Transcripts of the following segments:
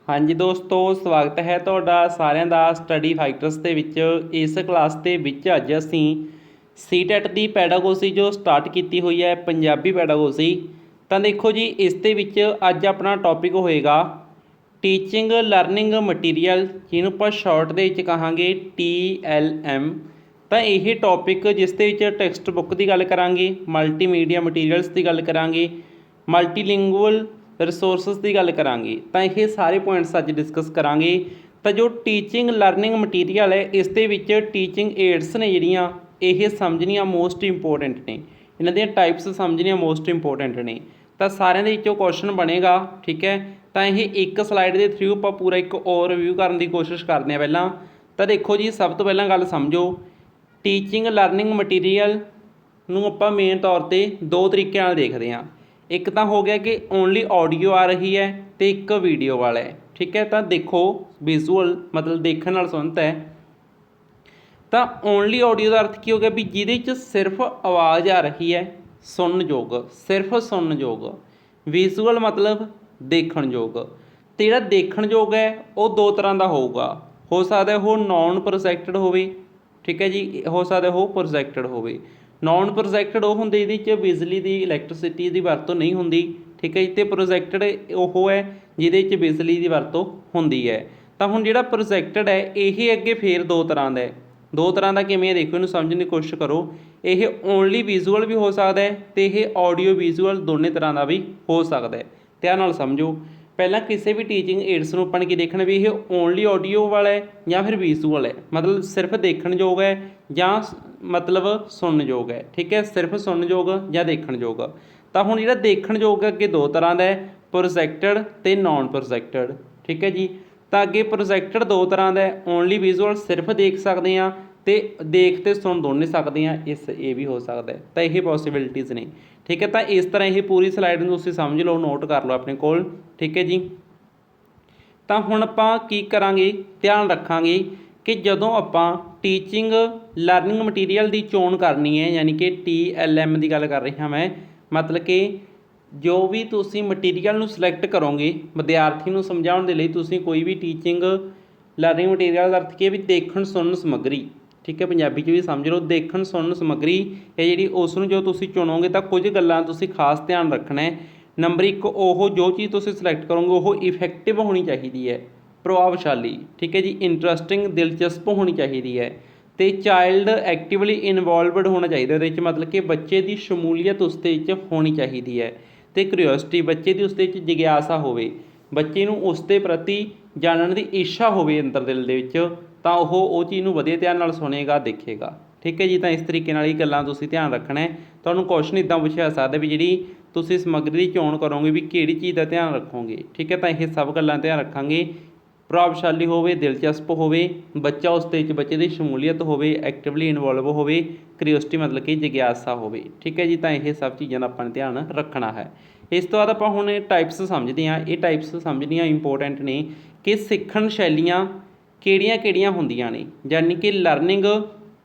हाँ जी दोस्तों, स्वागत है ਤੁਹਾਡਾ ਸਾਰਿਆਂ ਦਾ ਸਟੱਡੀ ਫਾਈਟਰਸ ਦੇ ਵਿੱਚ। ਇਸ ਕਲਾਸ ਦੇ ਵਿੱਚ ਅੱਜ ਅਸੀਂ ਸੀਟੈਟ ਦੀ ਪੈਡਾਗੋਜੀ ਜੋ ਸਟਾਰਟ ਕੀਤੀ ਹੋਈ ਹੈ, ਪੰਜਾਬੀ ਪੈਡਾਗੋਜੀ। ਤਾਂ ਦੇਖੋ ਜੀ, ਇਸ ਦੇ ਵਿੱਚ ਅੱਜ ਆਪਣਾ ਟੌਪਿਕ ਹੋਏਗਾ ਟੀਚਿੰਗ ਲਰਨਿੰਗ ਮਟੀਰੀਅਲ, ਜਿਹਨੂੰ ਆਪਾਂ ਸ਼ਾਰਟ ਦੇ ਵਿੱਚ ਕਹਾਂਗੇ TLM। ਤਾਂ ਇਹ ਟੌਪਿਕ ਜਿਸ ਦੇ ਵਿੱਚ ਟੈਕਸਟ ਬੁੱਕ ਦੀ ਗੱਲ ਕਰਾਂਗੇ, ਮਲਟੀਮੀਡੀਆ ਮਟੀਰੀਅਲਸ ਦੀ ਗੱਲ ਕਰਾਂਗੇ, ਮਲਟੀਲਿੰਗੁਅਲ ਰਿਸੋਰਸਿਸ ਦੀ ਗੱਲ ਕਰਾਂਗੇ। ਤਾਂ ਇਹ ਸਾਰੇ ਪੁਆਇੰਟਸ ਅੱਜ ਡਿਸਕਸ ਕਰਾਂਗੇ। ਤਾਂ ਜੋ ਟੀਚਿੰਗ ਲਰਨਿੰਗ ਮਟੀਰੀਅਲ ਹੈ, ਇਸ ਦੇ ਵਿੱਚ ਟੀਚਿੰਗ ਏਡਸ ਨੇ ਜਿਹੜੀਆਂ, ਇਹ ਸਮਝਣੀਆਂ ਮੋਸਟ ਇੰਪੋਰਟੈਂਟ ਨੇ। ਇਹਨਾਂ ਦੀਆਂ ਟਾਈਪਸ ਸਮਝਣੀਆਂ ਮੋਸਟ ਇੰਪੋਰਟੈਂਟ ਨੇ। ਤਾਂ ਸਾਰਿਆਂ ਦੇ ਵਿੱਚੋਂ ਕੁਐਸਚਨ ਬਣੇਗਾ, ਠੀਕ ਹੈ। ਤਾਂ ਇਹ ਇੱਕ ਸਲਾਈਡ ਦੇ ਥਰੂ ਆਪਾਂ ਪੂਰਾ ਇੱਕ ਓਵਰਵਿਊ ਕਰਨ ਦੀ ਕੋਸ਼ਿਸ਼ ਕਰਦੇ ਹਾਂ ਪਹਿਲਾਂ। ਤਾਂ ਦੇਖੋ ਜੀ, ਸਭ ਤੋਂ ਪਹਿਲਾਂ ਗੱਲ ਸਮਝੋ, ਟੀਚਿੰਗ ਲਰਨਿੰਗ ਮਟੀਰੀਅਲ ਨੂੰ ਆਪਾਂ ਮੇਨ ਤੌਰ 'ਤੇ ਦੋ ਤਰੀਕੇ ਨਾਲ ਦੇਖਦੇ ਹਾਂ। ਇੱਕ ਤਾਂ ਹੋ ਗਿਆ ਕਿ ਓਨਲੀ ਆਡੀਓ ਆ ਰਹੀ ਹੈ, ਅਤੇ ਇੱਕ ਵੀਡੀਓ ਵਾਲਾ ਹੈ, ਠੀਕ ਹੈ। ਤਾਂ ਦੇਖੋ, ਵਿਜ਼ੂਅਲ ਮਤਲਬ ਦੇਖਣ ਨਾਲ ਸੰਬੰਧਿਤ ਹੈ। ਤਾਂ ਓਨਲੀ ਆਡੀਓ ਦਾ ਅਰਥ ਕੀ ਹੋ ਗਿਆ ਵੀ ਜਿਹਦੇ 'ਚ ਸਿਰਫ ਆਵਾਜ਼ ਆ ਰਹੀ ਹੈ, ਸੁਣਨਯੋਗ, ਸਿਰਫ ਸੁਣਨਯੋਗ। ਵਿਜ਼ੂਅਲ ਮਤਲਬ ਦੇਖਣਯੋਗ। ਅਤੇ ਜਿਹੜਾ ਦੇਖਣਯੋਗ ਹੈ ਉਹ ਦੋ ਤਰ੍ਹਾਂ ਦਾ ਹੋਊਗਾ। ਹੋ ਸਕਦਾ ਉਹ ਨੋਨ ਪ੍ਰੋਜੈਕਟਡ ਹੋਵੇ, ਠੀਕ ਹੈ ਜੀ, ਹੋ ਸਕਦਾ ਉਹ ਪ੍ਰੋਜੈਕਟਡ ਹੋਵੇ। ਨੋਨ ਪ੍ਰੋਜੈਕਟਡ ਉਹ ਹੁੰਦੇ ਜਿਹਦੇ 'ਚ ਬਿਜਲੀ ਦੀ ਇਲੈਕਟ੍ਰੀਸਿਟੀ ਦੀ ਵਰਤੋਂ ਨਹੀਂ ਹੁੰਦੀ, ਠੀਕ ਹੈ ਜੀ। ਅਤੇ ਪ੍ਰੋਜੈਕਟਡ ਉਹ ਹੈ ਜਿਹਦੇ 'ਚ ਬਿਜਲੀ ਦੀ ਵਰਤੋਂ ਹੁੰਦੀ ਹੈ। ਤਾਂ ਹੁਣ ਜਿਹੜਾ ਪ੍ਰੋਜੈਕਟਡ ਹੈ, ਇਹ ਅੱਗੇ ਫੇਰ ਦੋ ਤਰ੍ਹਾਂ ਦਾ ਹੈ। ਦੋ ਤਰ੍ਹਾਂ ਦਾ ਕਿਵੇਂ ਹੈ ਦੇਖੋ, ਇਹਨੂੰ ਸਮਝਣ ਦੀ ਕੋਸ਼ਿਸ਼ ਕਰੋ। ਇਹ ਓਨਲੀ ਵਿਜ਼ੂਅਲ ਵੀ ਹੋ ਸਕਦਾ ਹੈ, ਅਤੇ ਇਹ ਆਡੀਓ ਵਿਜ਼ੂਅਲ ਦੋਨੇ ਤਰ੍ਹਾਂ ਦਾ ਵੀ ਹੋ ਸਕਦਾ ਹੈ। ਧਿਆਨ ਨਾਲ ਸਮਝੋ। ਪਹਿਲਾਂ ਕਿਸੇ ਵੀ ਟੀਚਿੰਗ ਏਡਸ ਨੂੰ ਆਪਾਂ ਨੇ ਕੀ ਦੇਖਣਾ ਵੀ ਇਹ ਓਨਲੀ ਆਡੀਓ ਵਾਲਾ ਹੈ ਜਾਂ ਫਿਰ ਵਿਜ਼ੂਅਲ ਹੈ, ਮਤਲਬ ਸਿਰਫ ਦੇਖਣਯੋਗ ਹੈ ਜਾਂ ਮਤਲਬ ਸੁਣਨਯੋਗ ਹੈ, ਠੀਕ ਹੈ। ਸਿਰਫ ਸੁਣਨਯੋਗ ਜਾਂ ਦੇਖਣਯੋਗ। ਤਾਂ ਹੁਣ ਜਿਹੜਾ ਦੇਖਣਯੋਗ ਅੱਗੇ ਦੋ ਤਰ੍ਹਾਂ ਦਾ ਹੈ, ਪ੍ਰੋਜੈਕਟਡ ਅਤੇ ਨੋਨ ਪ੍ਰੋਜੈਕਟਡ, ਠੀਕ ਹੈ ਜੀ। ਤਾਂ ਅੱਗੇ ਪ੍ਰੋਜੈਕਟਡ ਦੋ ਤਰ੍ਹਾਂ ਦਾ ਹੈ, ਓਨਲੀ ਵਿਜ਼ੂਅਲ ਸਿਰਫ ਦੇਖ ਸਕਦੇ ਹਾਂ, ਅਤੇ ਦੇਖ ਅਤੇ ਸੁਣ ਦੋਨੇ ਸਕਦੇ ਹਾਂ, ਇਹ ਵੀ ਹੋ ਸਕਦਾ ਹੈ। ਤਾਂ ਇਹ ਪੋਸੀਬਿਲਿਟੀਜ਼ ਨੇ, ਠੀਕ ਹੈ। ਤਾਂ ਇਸ ਤਰ੍ਹਾਂ ਇਹ ਪੂਰੀ ਸਲਾਈਡ ਨੂੰ ਤੁਸੀਂ ਸਮਝ ਲਓ, ਨੋਟ ਕਰ ਲਓ ਆਪਣੇ ਕੋਲ, ਠੀਕ ਹੈ ਜੀ। ਤਾਂ ਹੁਣ ਆਪਾਂ ਕੀ ਕਰਾਂਗੇ, ਧਿਆਨ ਰੱਖਾਂਗੇ ਕਿ ਜਦੋਂ ਆਪਾਂ ਟੀਚਿੰਗ ਲਰਨਿੰਗ ਮਟੀਰੀਅਲ ਦੀ ਚੋਣ ਕਰਨੀ ਹੈ, ਯਾਨੀ ਕਿ TLM ਦੀ ਗੱਲ ਕਰ ਰਿਹਾ ਮੈਂ, ਮਤਲਬ ਕਿ ਜੋ ਵੀ ਤੁਸੀਂ ਮਟੀਰੀਅਲ ਨੂੰ ਸਿਲੈਕਟ ਕਰੋਗੇ ਵਿਦਿਆਰਥੀ ਨੂੰ ਸਮਝਾਉਣ ਦੇ ਲਈ, ਤੁਸੀਂ ਕੋਈ ਵੀ ਟੀਚਿੰਗ ਲਰਨਿੰਗ ਮਟੀਰੀਅਲ ਦਾ ਅਰਥ ਕੀ ਹੈ ਵੀ ਦੇਖਣ ਸੁਣਨ ਸਮੱਗਰੀ, ਠੀਕ ਹੈ। ਪੰਜਾਬੀ 'ਚ ਵੀ ਸਮਝ ਲਓ, ਦੇਖਣ ਸੁਣਨ ਸਮੱਗਰੀ ਹੈ ਜਿਹੜੀ, ਉਸ ਨੂੰ ਜੋ ਤੁਸੀਂ ਚੁਣੋਗੇ ਤਾਂ ਕੁਝ ਗੱਲਾਂ ਤੁਸੀਂ ਖਾਸ ਧਿਆਨ ਰੱਖਣਾ ਹੈ। ਨੰਬਰ 1, ਉਹ ਜੋ ਚੀਜ਼ ਤੁਸੀਂ ਸਿਲੈਕਟ ਕਰੋਗੇ ਉਹ ਇਫੈਕਟਿਵ ਹੋਣੀ ਚਾਹੀਦੀ ਹੈ, ਪ੍ਰਭਾਵਸ਼ਾਲੀ, ਠੀਕ ਹੈ ਜੀ, ਇੰਟਰਸਟਿੰਗ, ਦਿਲਚਸਪ ਹੋਣੀ ਚਾਹੀਦੀ ਹੈ, ਅਤੇ ਚਾਈਲਡ ਐਕਟਿਵਲੀ ਇਨਵੋਲਵਡ ਹੋਣਾ ਚਾਹੀਦਾ ਉਹਦੇ ਵਿੱਚ, ਮਤਲਬ ਕਿ ਬੱਚੇ ਦੀ ਸ਼ਮੂਲੀਅਤ ਉਸ ਦੇ ਵਿੱਚ ਹੋਣੀ ਚਾਹੀਦੀ ਹੈ, ਅਤੇ ਕਰਿਓਸਿਟੀ, ਬੱਚੇ ਦੀ ਉਸ ਦੇ ਵਿੱਚ ਜਿਗਿਆਸਾ ਹੋਵੇ, ਬੱਚੇ ਨੂੰ ਉਸ ਦੇ ਪ੍ਰਤੀ ਜਾਣਨ ਦੀ ਇੱਛਾ ਹੋਵੇ ਅੰਦਰ ਦਿਲ ਦੇ ਵਿੱਚ, ਤਾਂ ਉਹ ਚੀਜ਼ ਨੂੰ ਵਧੀਆ ਧਿਆਨ ਨਾਲ ਸੁਣੇਗਾ, ਦੇਖੇਗਾ, ਠੀਕ ਹੈ ਜੀ। ਤਾਂ ਇਸ ਤਰੀਕੇ ਨਾਲ ਇਹ ਗੱਲਾਂ ਤੁਸੀਂ ਧਿਆਨ ਰੱਖਣਾ ਹੈ। ਤੁਹਾਨੂੰ ਕੁਐਸਚਨ ਇੱਦਾਂ ਪੁੱਛਿਆ ਸਕਦਾ ਵੀ ਜਿਹੜੀ ਤੁਸੀਂ ਸਮੱਗਰੀ ਦੀ ਚੋਣ ਕਰੋਗੇ ਵੀ ਕਿਹੜੀ ਚੀਜ਼ ਦਾ ਧਿਆਨ ਰੱਖੋਗੇ, ਠੀਕ ਹੈ। ਤਾਂ ਇਹ ਸਭ ਗੱਲਾਂ ਧਿਆਨ ਰੱਖਾਂਗੇ। ਪ੍ਰਭਾਵਸ਼ਾਲੀ ਹੋਵੇ, ਦਿਲਚਸਪ ਹੋਵੇ, ਬੱਚਾ ਉਸ ਦੇ ਵਿੱਚ, ਬੱਚੇ ਦੀ ਸ਼ਮੂਲੀਅਤ ਹੋਵੇ, ਐਕਟਿਵਲੀ ਇਨਵੋਲਵ ਹੋਵੇ, ਕਰਿਓਸਿਟੀ ਮਤਲਬ ਕਿ ਜਿਗਿਆਸਾ ਹੋਵੇ, ਠੀਕ ਹੈ ਜੀ। ਤਾਂ ਇਹ ਸਭ ਚੀਜ਼ਾਂ ਦਾ ਆਪਾਂ ਨੇ ਧਿਆਨ ਰੱਖਣਾ ਹੈ। ਇਸ ਤੋਂ ਬਾਅਦ ਆਪਾਂ ਹੁਣ ਟਾਈਪਸ ਸਮਝਦੇ ਹਾਂ। ਇਹ ਟਾਈਪਸ ਸਮਝਣੀਆਂ ਇੰਪੋਰਟੈਂਟ ਨੇ ਕਿ ਸਿੱਖਣ ਸ਼ੈਲੀਆਂ ਕਿਹੜੀਆਂ ਕਿਹੜੀਆਂ ਹੁੰਦੀਆਂ ਨੇ, ਯਾਨੀ ਕਿ ਲਰਨਿੰਗ,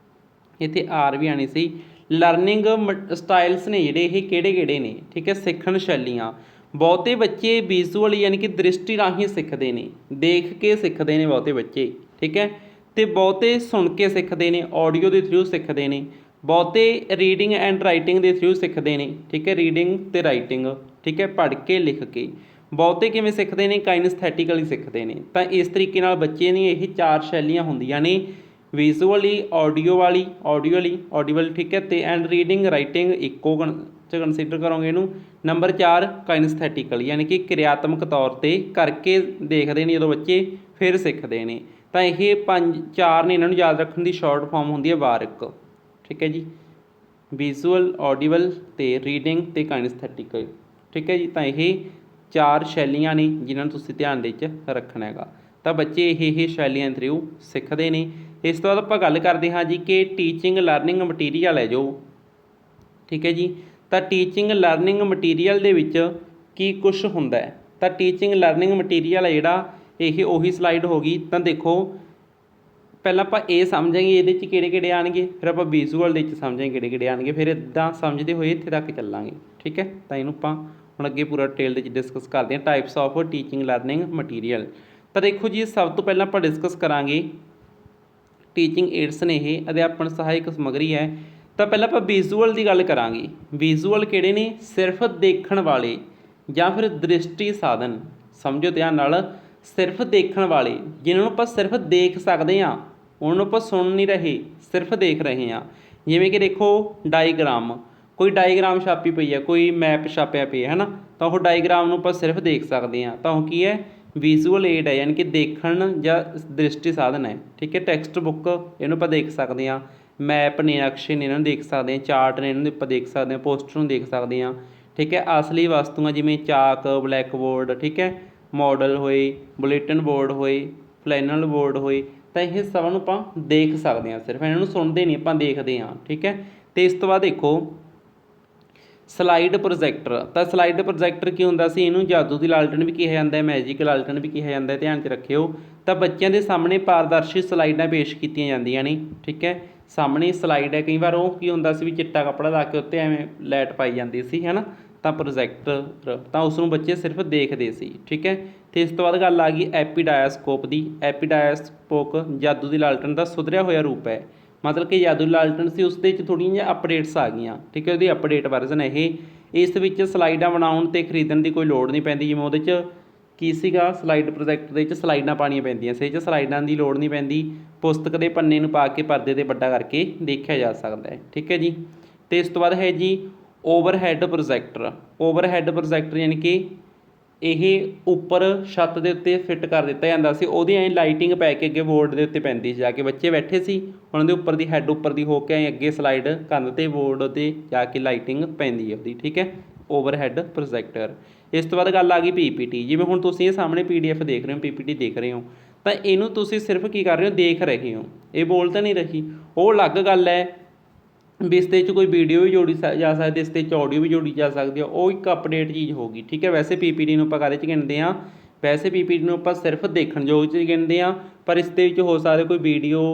ਇੱਥੇ ਆਰ ਵੀ ਆਣੀ ਸੀ, ਲਰਨਿੰਗ ਸਟਾਈਲਸ ਨੇ ਜਿਹੜੇ, ਇਹ ਕਿਹੜੇ ਕਿਹੜੇ ਨੇ, ਠੀਕ ਹੈ। ਸਿੱਖਣ ਸ਼ੈਲੀਆਂ, ਬਹੁਤੇ ਬੱਚੇ ਵਿਜ਼ੂਅਲ ਯਾਨੀ ਕਿ ਦ੍ਰਿਸ਼ਟੀ ਰਾਹੀਂ ਸਿੱਖਦੇ ਨੇ, ਦੇਖ ਕੇ ਸਿੱਖਦੇ ਨੇ ਬਹੁਤੇ ਬੱਚੇ, ਠੀਕ ਹੈ। ਅਤੇ ਬਹੁਤੇ ਸੁਣ ਕੇ ਸਿੱਖਦੇ ਨੇ, ਆਡੀਓ ਦੇ ਥਰੂ ਸਿੱਖਦੇ ਨੇ। ਬਹੁਤੇ ਰੀਡਿੰਗ ਐਂਡ ਰਾਈਟਿੰਗ ਦੇ ਥਰੂ ਸਿੱਖਦੇ ਨੇ, ਠੀਕ ਹੈ, ਰੀਡਿੰਗ ਅਤੇ ਰਾਈਟਿੰਗ, ਠੀਕ ਹੈ, ਪੜ੍ਹ ਕੇ ਲਿਖ ਕੇ। ਬਹੁਤੇ ਕਿਵੇਂ ਸਿੱਖਦੇ ਨੇ, ਕਾਈਨਸਥੈਟੀਕਲੀ ਸਿੱਖਦੇ ਨੇ। ਤਾਂ ਇਸ ਤਰੀਕੇ ਨਾਲ ਬੱਚੇ ਦੀਆਂ ਇਹ ਚਾਰ ਸ਼ੈਲੀਆਂ ਹੁੰਦੀਆਂ ਨੇ, ਵਿਜ਼ੂਅਲੀ, ਆਡੀਓ ਵਾਲੀ, ਆਡੀਓਵਲ, ਠੀਕ ਹੈ, ਅਤੇ ਐਂਡ ਰੀਡਿੰਗ ਰਾਈਟਿੰਗ ਇੱਕੋ 'ਚ ਕੰਸੀਡਰ ਕਰੋਗੇ ਇਹਨੂੰ। ਨੰਬਰ 4 ਕਾਈਨਸਥੈਟੀਕਲ, ਯਾਨੀ ਕਿ ਕਿਰਿਆਤਮਕ ਤੌਰ 'ਤੇ ਕਰਕੇ ਦੇਖਦੇ ਨੇ ਜਦੋਂ ਬੱਚੇ, ਫਿਰ ਸਿੱਖਦੇ ਨੇ। ਤਾਂ ਇਹ ਚਾਰ ਨੇ, ਇਹਨਾਂ ਨੂੰ ਯਾਦ ਰੱਖਣ ਦੀ ਸ਼ਾਰਟ ਫਾਰਮ ਹੁੰਦੀ ਹੈ ਵਾਰਕ, ਠੀਕ ਹੈ ਜੀ। ਵਿਜ਼ੂਅਲ, ਆਡੀਬਲ ਅਤੇ ਰੀਡਿੰਗ ਅਤੇ ਕਾਈਨਸਥੈਟੀਕਲ, ਠੀਕ ਹੈ ਜੀ। ਤਾਂ ਇਹ ਚਾਰ ਸ਼ੈਲੀਆਂ ਨੇ ਜਿਨ੍ਹਾਂ ਨੂੰ ਤੁਸੀਂ ਧਿਆਨ ਦੇ ਵਿੱਚ ਰੱਖਣਾ ਹੈਗਾ। ਤਾਂ ਬੱਚੇ ਇਹ ਸ਼ੈਲੀਆਂ ਥਰੂ ਸਿੱਖਦੇ ਨੇ। ਇਸ ਤੋਂ ਬਾਅਦ ਆਪਾਂ ਗੱਲ ਕਰਦੇ ਹਾਂ ਜੀ ਕਿ ਟੀਚਿੰਗ ਲਰਨਿੰਗ ਮਟੀਰੀਅਲ ਹੈ ਜੋ, ਠੀਕ ਹੈ ਜੀ। ਤਾਂ ਟੀਚਿੰਗ ਲਰਨਿੰਗ ਮਟੀਰੀਅਲ ਦੇ ਵਿੱਚ ਕੀ ਕੁਛ ਹੁੰਦਾ ਹੈ। ਤਾਂ ਟੀਚਿੰਗ ਲਰਨਿੰਗ ਮਟੀਰੀਅਲ ਹੈ ਜਿਹੜਾ, ਇਹ ਉਹੀ ਸਲਾਈਡ ਹੋ ਗਈ। ਤਾਂ ਦੇਖੋ, ਪਹਿਲਾਂ ਆਪਾਂ ਇਹ ਸਮਝਾਂਗੇ ਇਹਦੇ 'ਚ ਕਿਹੜੇ ਕਿਹੜੇ ਆਉਣਗੇ, ਫਿਰ ਆਪਾਂ ਵਿਜ਼ੂਅਲ ਦੇ ਵਿੱਚ ਸਮਝਾਂਗੇ ਕਿਹੜੇ ਕਿਹੜੇ ਆਉਣਗੇ, ਫਿਰ ਇੱਦਾਂ ਸਮਝਦੇ ਹੋਏ ਇੱਥੇ ਤੱਕ ਚੱਲਾਂਗੇ, ਠੀਕ ਹੈ। ਤਾਂ ਇਹਨੂੰ ਆਪਾਂ ਹੁਣ ਅੱगे पूरा डिटेल ਦੇ ਵਿੱਚ डिस्कस ਕਰਦੇ ਹਾਂ types of teaching learning material. ਤਾਂ देखो जी सब तो पहला ਆਪਾਂ डिस्कस करांगे टीचिंग एड्स ने ये अध्यापन सहायक समग्री है। तो पहला ਆਪਾਂ विजुअल की गल करांगे। विजुअल किहड़े ने सिर्फ देखण वाले ਜਾਂ फिर दृष्टि साधन, समझो ध्यान नाल, सिर्फ देखण वाले जिन्होंने ਆਪਾਂ सिर्फ देख सकते हाँ उन्होंने ਆਪਾਂ सुन नहीं रहे, सिर्फ देख रहे हाँ। जिवें कि देखो डाईग्राम, कोई डाईग्राम छापी पई है, कोई मैप छापिया पिया है ना, तो वह डाईग्राम नूं ਆਪਾਂ सिर्फ देख सकते हैं, तो की है विजुअल एड है, यानी कि देखण या दृष्टि साधन है। ठीक है, टैक्सट बुक इन्हूं ਆਪਾਂ देख सकते हैं, मैप ने नक्शे ने इन्होंने देख सकते हैं, चार्ट ने इन्होंने ਆਪਾਂ देख सकते हैं, पोस्टर देख सकते हैं। ठीक है, असली वस्तुआं जिवें चाक, ब्लैक बोर्ड, ठीक है, मॉडल होए, बुलेटिन बोर्ड होए, फ्लैनल बोर्ड होए, तो यह सब नूं आपां देख सकते हैं, सिर्फ इन्हों सुनते नहीं, आपां देखते हाँ। ठीक है, तो इस तो बाद देखो स्लाइड प्रोजैक्टर। तो स्लाइड प्रोजैक्टर की होंदा सी, इनू जादू की लालटन भी कहा जाता है, मैजिक लालटन भी कहा जाता है, ध्यान च रखियो। तो बच्चों के सामने पारदर्शी स्लाइडां पेश कीतियां जांदियां ने। ठीक है, सामने स्लाइड है, कई बार वो की होंदा सी भी चिट्टा कपड़ा ला के उत्ते एवें लाइट पाई जाती सी, है ना, तो प्रोजैक्टर तो उसनूं बच्चे सिर्फ देखते सी। ठीक है, तो इस तो बाद गल आ गई एपीडायस्कोप की। एपीडायस्कोप जादू की लालटन का सुधरिया होया रूप है, मतलब कि जादू लालटन से उसके थोड़ी जी अपडेट्स आ गई। ठीक है, वो अपडेट वर्जन है ये। इस विच स्लाइडां बनाउण ते खरीदण की कोई लोड़ नहीं पैंदी, जिवें उहदे च की सीगा स्लाइड प्रोजैक्टर दे विच स्लाइडां पाणियां पैंदियां सी, इह स्लाइडां की लोड़ नहीं पैंदी, पुस्तक के पन्ने नूं पा के परदे ते वड्डा करके देखा जा सकता है। ठीक है जी, तो इस तो बाद है जी ओवरहैड प्रोजैक्टर। ओवरहैड प्रोजैक्टर यानी कि ਇਹ ਉੱਪਰ ਛੱਤ ਦੇ ਉੱਤੇ ਫਿੱਟ ਕਰ ਦਿੱਤਾ ਜਾਂਦਾ ਸੀ, ਉਹਦੀ ਐਂ ਲਾਈਟਿੰਗ ਪੈ ਕੇ ਅੱਗੇ ਬੋਰਡ ਦੇ ਉੱਤੇ ਪੈਂਦੀ ਸੀ, ਜਾ ਕੇ ਬੱਚੇ ਬੈਠੇ ਸੀ, ਉਹਨਾਂ ਦੇ ਉੱਪਰ ਦੀ ਹੈੱਡ ਉੱਪਰ ਦੀ ਹੋ ਕੇ ਐਂ ਅੱਗੇ ਸਲਾਈਡ ਕੰਧ 'ਤੇ ਬੋਰਡ 'ਤੇ ਜਾ ਕੇ ਲਾਈਟਿੰਗ ਪੈਂਦੀ ਹੈ ਉਹਦੀ। ਠੀਕ ਹੈ, ਓਵਰਹੈਡ ਪ੍ਰੋਜੈਕਟਰ। ਇਸ ਤੋਂ ਬਾਅਦ ਗੱਲ ਆ ਗਈ PPT। ਜਿਵੇਂ ਹੁਣ ਤੁਸੀਂ ਇਹ ਸਾਹਮਣੇ PDF ਦੇਖ ਰਹੇ ਹੋ, PPT ਦੇਖ ਰਹੇ ਹੋ, ਤਾਂ ਇਹਨੂੰ ਤੁਸੀਂ ਸਿਰਫ ਕੀ ਕਰ ਰਹੇ ਹੋ, ਦੇਖ ਰਹੇ ਹੋ, ਇਹ ਬੋਲ ਤਾਂ ਨਹੀਂ ਰਹੀ। ਉਹ ਅਲੱਗ ਗੱਲ ਹੈ भी इस कोई वीडियो भी जोड़ी जा सकती है, इस ऑडियो भी जोड़ी जा सकती है, वो एक अपडेट चीज़ होगी। ठीक है, वैसे PPT नूं आपां काहदे च गिणदे हाँ, वैसे PPT नूं आपां सिर्फ देखण योग च गिणदे हाँ, पर इस हो सकता कोई वीडियो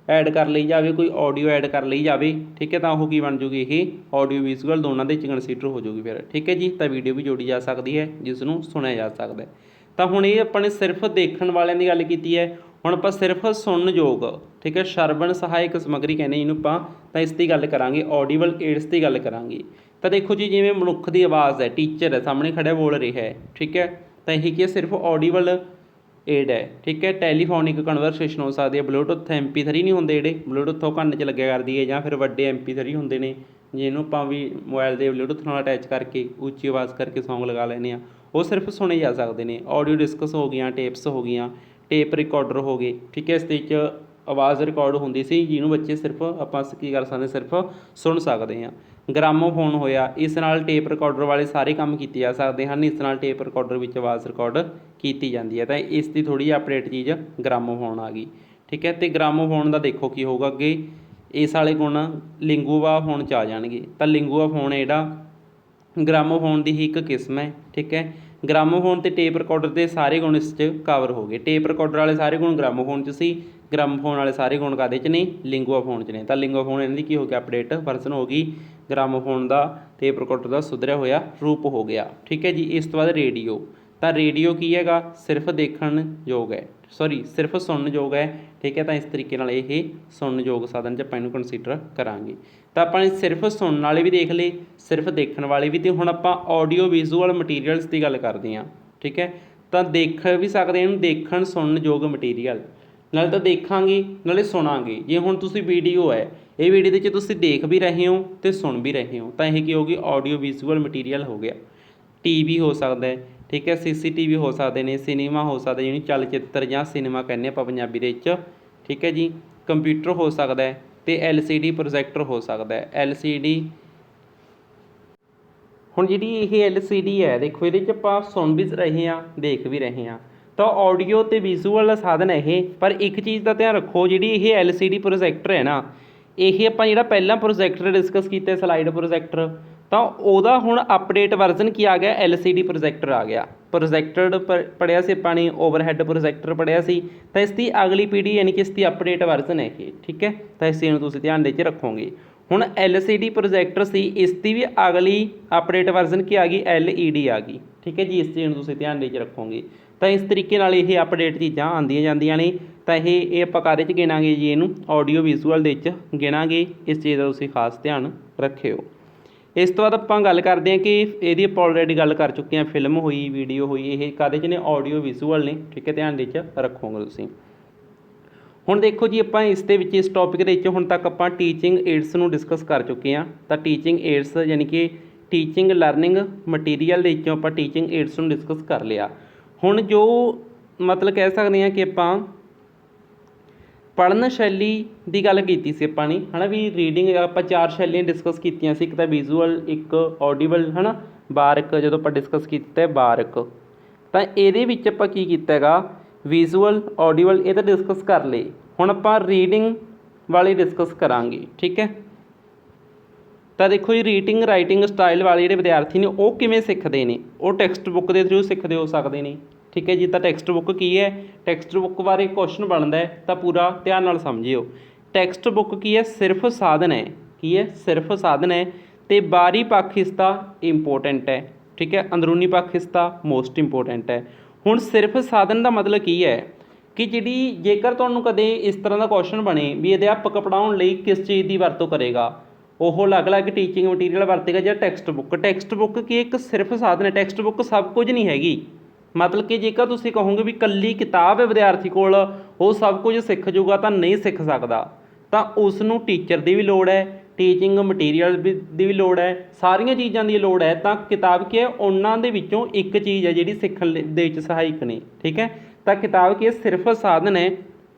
ऐड कर ली जाए, कोई ऑडियो ऐड कर ली जाए। ठीक है, तो वो की बन जूगी, ये ऑडियो विजुअल दोनों के कंसीडर हो जूगी फिर। ठीक है जी, तो वीडियो भी जोड़ी जा सकती है जिसनों सुनिया जा सकता है। तो हुण ये अपने सिर्फ देखण वालियां दी गल कीती है, हुण आपां सिर्फ सुनन योग, ठीक है, श्रवण सहायक समग्री कहने जिन्हों आपां, तो इसकी गल करांगे, ऑडिबल एड्स की गल करांगे। तो देखो जी जिवें मनुख की आवाज़ है, टीचर है सामने खड़ा बोल रहा है, ठीक है, तो यही कि सिर्फ ऑडिबल एड है। ठीक है, टैलीफोनिक कन्वरसेशन हो सकती है, ब्लूटूथ MP3 नहीं होंगे जोड़े ब्लूटूथ वो कन्न च लग्या करदी है, या फिर वड्डे MP3 होंगे ने जिन्हों आपां भी मोबाइल के ब्लूटूथ नाल अटैच करके उच्ची आवाज़ करके सॉन्ग लगा लेने, वो सिर्फ सुने जा सकते हैं। ऑडियो डिस्कस हो गई, टेप्स हो गई, टेप रिकॉर्डर हो गए। ठीक है, इस आवाज़ रिकॉर्ड होंदी सी जिन्हों बच्चे सिर्फ आपां की कर सकते, सिर्फ सुन सकते हैं। ग्रामोफोन होया, इस नाल टेप रिकॉर्डर वाले सारे काम किए जा सकते हैं, इस नाल टेप रिकॉर्डर में आवाज़ रिकॉर्ड की जाती है। तो इसकी थोड़ी अपडेट चीज़ ग्रामोफोन आ गई। ठीक है, तो ग्रामोफोन का देखो की होगा अगे, इस वाले गुण लिंगुआ फोन च आ जाएंगे। तो लिंगुआ फोन है जिहड़ा ग्रामोफोन की ही एक किस्म है। ठीक है, ग्रामोफोन ते टेप रिकॉर्डर के सारे गुण इस कवर हो गए। टेप रिकॉर्डर वाले सारे गुण ग्रामोफोन च सी, ग्रामोफोन वाले सारे गुण काहदे च नहीं, लिंगुआ फोन च ने। तो लिंगुआ फोन इन्हां दी की हो गया, अपडेट वर्जन हो गई, ग्रामोफोन का टेप रिकॉर्डर का सुधरिया होया रूप हो गया। ठीक है जी, इस तो बाद रेडियो। तो रेडियो की हैगा, सिर्फ देखण योग है, सॉरी सिर्फ सुनन योग है। ठीक है, तो इस तरीके नाल ये सुनन योग साधन च आपां इहनूं कंसीडर करांगे। तो आपां सिर्फ सुनने वाले भी देख ले, सिर्फ देखण वाले भी, तो हुण आपां ऑडियो विजुअल मटीरियल्स की गल करते हैं। ठीक है, तो देख भी सकते हैं, देखण सुनन योग मटीरियल नाले तो देखांगे नाले सुनांगे। जे हुण तुसीं वीडियो है, ये वीडियो दे विच तुसीं देख भी रहे हो तो सुन भी रहे हो, तो यह की होगी, ऑडियो विजुअल मटीरियल हो गया। TV हो सकता है, ठीक है, CCTV हो सकते हैं, सिनेमा हो सकता है, जिन्हें चलचित्र या सिनेमा कहने आपां पंजाबी दे विच। ठीक है जी, कंप्यूटर हो सकता है, तो LCD प्रोजैक्टर हो सकता है। LCD हुण जिहड़ी ये LCD है, देखो ये आपां सुन भी रहे हैं, देख भी रहे हैं, तो ऑडियो तो विजुअल साधन है ये। पर एक चीज़ का ध्यान रखो, जी ये LCD प्रोजैक्टर है ना, ये आपां जिहड़ा पहला प्रोजैक्टर डिस्कस किया स्लाइड प्रोजैक्टर, तो वह हुण अपडेट वर्जन की आ गया, LCD प्रोजैक्टर आ गया। प्रोजैक्टर पढ़िया से आपां ने ओवरहैड प्रोजैक्टर पढ़िया सी, तो इसकी अगली पीढ़ी यानी कि इसकी अपडेट वर्जन है ये। ठीक है, तो इस चीज़ तुसीं ध्यान दे के रखोगे। ਹੁਣ LCD ਪ੍ਰੋਜੈਕਟਰ ਸੀ, ਇਸ ਦੀ ਵੀ ਅਗਲੀ ਅਪਡੇਟ ਵਰਜ਼ਨ ਕੀ ਆ ਗਈ, LED ਆ ਗਈ। ਠੀਕ ਹੈ ਜੀ, ਇਸ ਚੀਜ਼ ਨੂੰ ਤੁਸੀਂ ਧਿਆਨ ਦੇ ਵਿੱਚ ਰੱਖੋਗੇ। ਤਾਂ ਇਸ ਤਰੀਕੇ ਨਾਲ ਇਹ ਅਪਡੇਟ ਚੀਜ਼ਾਂ ਆਉਂਦੀਆਂ ਜਾਂਦੀਆਂ ਨੇ। ਤਾਂ ਇਹ ਆਪਾਂ ਕਾਹਦੇ 'ਚ ਗਿਣਾਂਗੇ ਜੀ, ਇਹਨੂੰ ਆਡੀਓ ਵਿਜ਼ੂਅਲ ਦੇ ਵਿੱਚ ਗਿਣਾਂਗੇ। ਇਸ ਚੀਜ਼ ਦਾ ਤੁਸੀਂ ਖਾਸ ਧਿਆਨ ਰੱਖਿਓ। ਇਸ ਤੋਂ ਬਾਅਦ ਆਪਾਂ ਗੱਲ ਕਰਦੇ ਹਾਂ ਕਿ ਇਹਦੀ ਆਪਾਂ ਆਲਰੇਡੀ ਗੱਲ ਕਰ ਚੁੱਕੇ ਹਾਂ, ਫਿਲਮ ਹੋਈ, ਵੀਡੀਓ ਹੋਈ, ਇਹ ਕਾਹਦੇ 'ਚ ਨੇ, ਆਡੀਓ ਵਿਜ਼ੂਅਲ ਨੇ। ਠੀਕ ਹੈ, ਧਿਆਨ ਦੇ ਵਿੱਚ ਰੱਖੋਗੇ ਤੁਸੀਂ। ਹੁਣ ਦੇਖੋ ਜੀ, ਆਪਾਂ ਇਸ ਦੇ ਵਿੱਚ ਇਸ ਟੌਪਿਕ ਦੇ ਵਿੱਚ ਹੁਣ ਤੱਕ ਆਪਾਂ ਟੀਚਿੰਗ ਏਡਸ ਨੂੰ ਡਿਸਕਸ ਕਰ ਚੁੱਕੇ ਹਾਂ। ਤਾਂ ਟੀਚਿੰਗ ਏਡਸ ਯਾਨੀ ਕਿ ਟੀਚਿੰਗ ਲਰਨਿੰਗ ਮਟੀਰੀਅਲ ਦੇ ਵਿੱਚੋਂ ਆਪਾਂ ਟੀਚਿੰਗ ਏਡਸ ਨੂੰ ਡਿਸਕਸ ਕਰ ਲਿਆ। ਹੁਣ ਜੋ ਮਤਲਬ ਕਹਿ ਸਕਦੇ ਹਾਂ ਕਿ ਆਪਾਂ ਪੜ੍ਹਨ ਸ਼ੈਲੀ ਦੀ ਗੱਲ ਕੀਤੀ ਸੀ ਆਪਾਂ ਨੇ, ਹੈ ਨਾ, ਵੀ ਰੀਡਿੰਗ ਆਪਾਂ 4 ਸ਼ੈਲੀਆਂ ਡਿਸਕਸ ਕੀਤੀਆਂ ਸੀ। ਇੱਕ ਤਾਂ ਵਿਜ਼ੂਅਲ, ਇੱਕ ਆਡੀਬਲ, ਹੈ ਨਾ, ਬਾਰਕ ਜਦੋਂ ਆਪਾਂ ਡਿਸਕਸ ਕੀਤਾ ਬਾਰਕ। ਤਾਂ ਇਹਦੇ ਵਿੱਚ ਆਪਾਂ ਕੀ ਕੀਤਾ ਹੈਗਾ, ਵਿਜ਼ੂਅਲ, ਆਡੀਬਲ ਇਹ ਤਾਂ ਡਿਸਕਸ ਕਰ ਲਏ। ਹੁਣ ਆਪਾਂ ਰੀਡਿੰਗ ਵਾਲੇ ਡਿਸਕਸ ਕਰਾਂਗੇ। ਠੀਕ ਹੈ, ਤਾਂ ਦੇਖੋ ਜੀ, ਰੀਡਿੰਗ ਰਾਈਟਿੰਗ ਸਟਾਈਲ ਵਾਲੇ ਜਿਹੜੇ ਵਿਦਿਆਰਥੀ ਨੇ ਉਹ ਕਿਵੇਂ ਸਿੱਖਦੇ ਨੇ, ਉਹ ਟੈਕਸਟ ਬੁੱਕ ਦੇ ਥਰੂ ਸਿੱਖਦੇ ਹੋ ਸਕਦੇ ਨੇ। ਠੀਕ ਹੈ ਜੀ, ਤਾਂ ਟੈਕਸਟ ਬੁੱਕ ਕੀ ਹੈ, ਟੈਕਸਟ ਬੁੱਕ ਬਾਰੇ ਕੁਐਸਚਨ ਬਣਦਾ ਹੈ, ਤਾਂ ਪੂਰਾ ਧਿਆਨ ਨਾਲ ਸਮਝਿਓ। ਟੈਕਸਟ ਬੁੱਕ ਕੀ ਹੈ, ਸਿਰਫ ਸਾਧਨ ਹੈ। ਕੀ ਹੈ, ਸਿਰਫ ਸਾਧਨ ਹੈ। ਅਤੇ ਬਾਹਰੀ ਪੱਖ ਇਸਦਾ ਇੰਪੋਰਟੈਂਟ ਹੈ। ਠੀਕ ਹੈ, ਅੰਦਰੂਨੀ ਪੱਖ ਇਸਦਾ ਮੋਸਟ ਇੰਪੋਰਟੈਂਟ ਹੈ। ਹੁਣ ਸਿਰਫ ਸਾਧਨ ਦਾ ਮਤਲਬ ਕੀ ਹੈ ਕਿ ਜਿਹੜੀ ਜੇਕਰ ਤੁਹਾਨੂੰ ਕਦੇ ਇਸ ਤਰ੍ਹਾਂ ਦਾ ਕੁਐਸਚਨ ਬਣੇ ਵੀ ਅਧਿਆਪਕ ਪੜ੍ਹਾਉਣ ਲਈ ਕਿਸ ਚੀਜ਼ ਦੀ ਵਰਤੋਂ ਕਰੇਗਾ, ਉਹ ਅਲੱਗ-ਅਲੱਗ ਟੀਚਿੰਗ ਮਟੀਰੀਅਲ ਵਰਤੇਗਾ ਜਾਂ ਟੈਕਸਟ ਬੁੱਕ। ਟੈਕਸਟ ਬੁੱਕ ਕੀ ਇੱਕ ਸਿਰਫ ਸਾਧਨ ਹੈ, ਟੈਕਸਟ ਬੁੱਕ ਸਭ ਕੁਝ ਨਹੀਂ ਹੈਗੀ। ਮਤਲਬ ਕਿ ਜੇਕਰ ਤੁਸੀਂ ਕਹੋਗੇ ਵੀ ਇਕੱਲੀ ਕਿਤਾਬ ਹੈ ਵਿਦਿਆਰਥੀ ਕੋਲ, ਉਹ ਸਭ ਕੁਝ ਸਿੱਖ ਜਾਊਗਾ, ਤਾਂ ਨਹੀਂ ਸਿੱਖ ਸਕਦਾ। ਤਾਂ ਉਸ ਨੂੰ ਟੀਚਰ ਦੀ ਵੀ ਲੋੜ ਹੈ, ਟੀਚਿੰਗ ਮਟੀਰੀਅਲ ਦੀ ਵੀ ਲੋੜ ਹੈ, ਸਾਰੀਆਂ ਚੀਜ਼ਾਂ ਦੀ ਲੋੜ ਹੈ। ਤਾਂ ਕਿਤਾਬ ਕੀ ਹੈ, ਉਹਨਾਂ ਦੇ ਵਿੱਚੋਂ ਇੱਕ ਚੀਜ਼ ਹੈ ਜਿਹੜੀ ਸਿੱਖਣ ਦੇ ਵਿੱਚ ਸਹਾਇਕ ਨੇ। ਠੀਕ ਹੈ, ਤਾਂ ਕਿਤਾਬ ਕੀ ਹੈ, ਸਿਰਫ ਸਾਧਨ ਹੈ,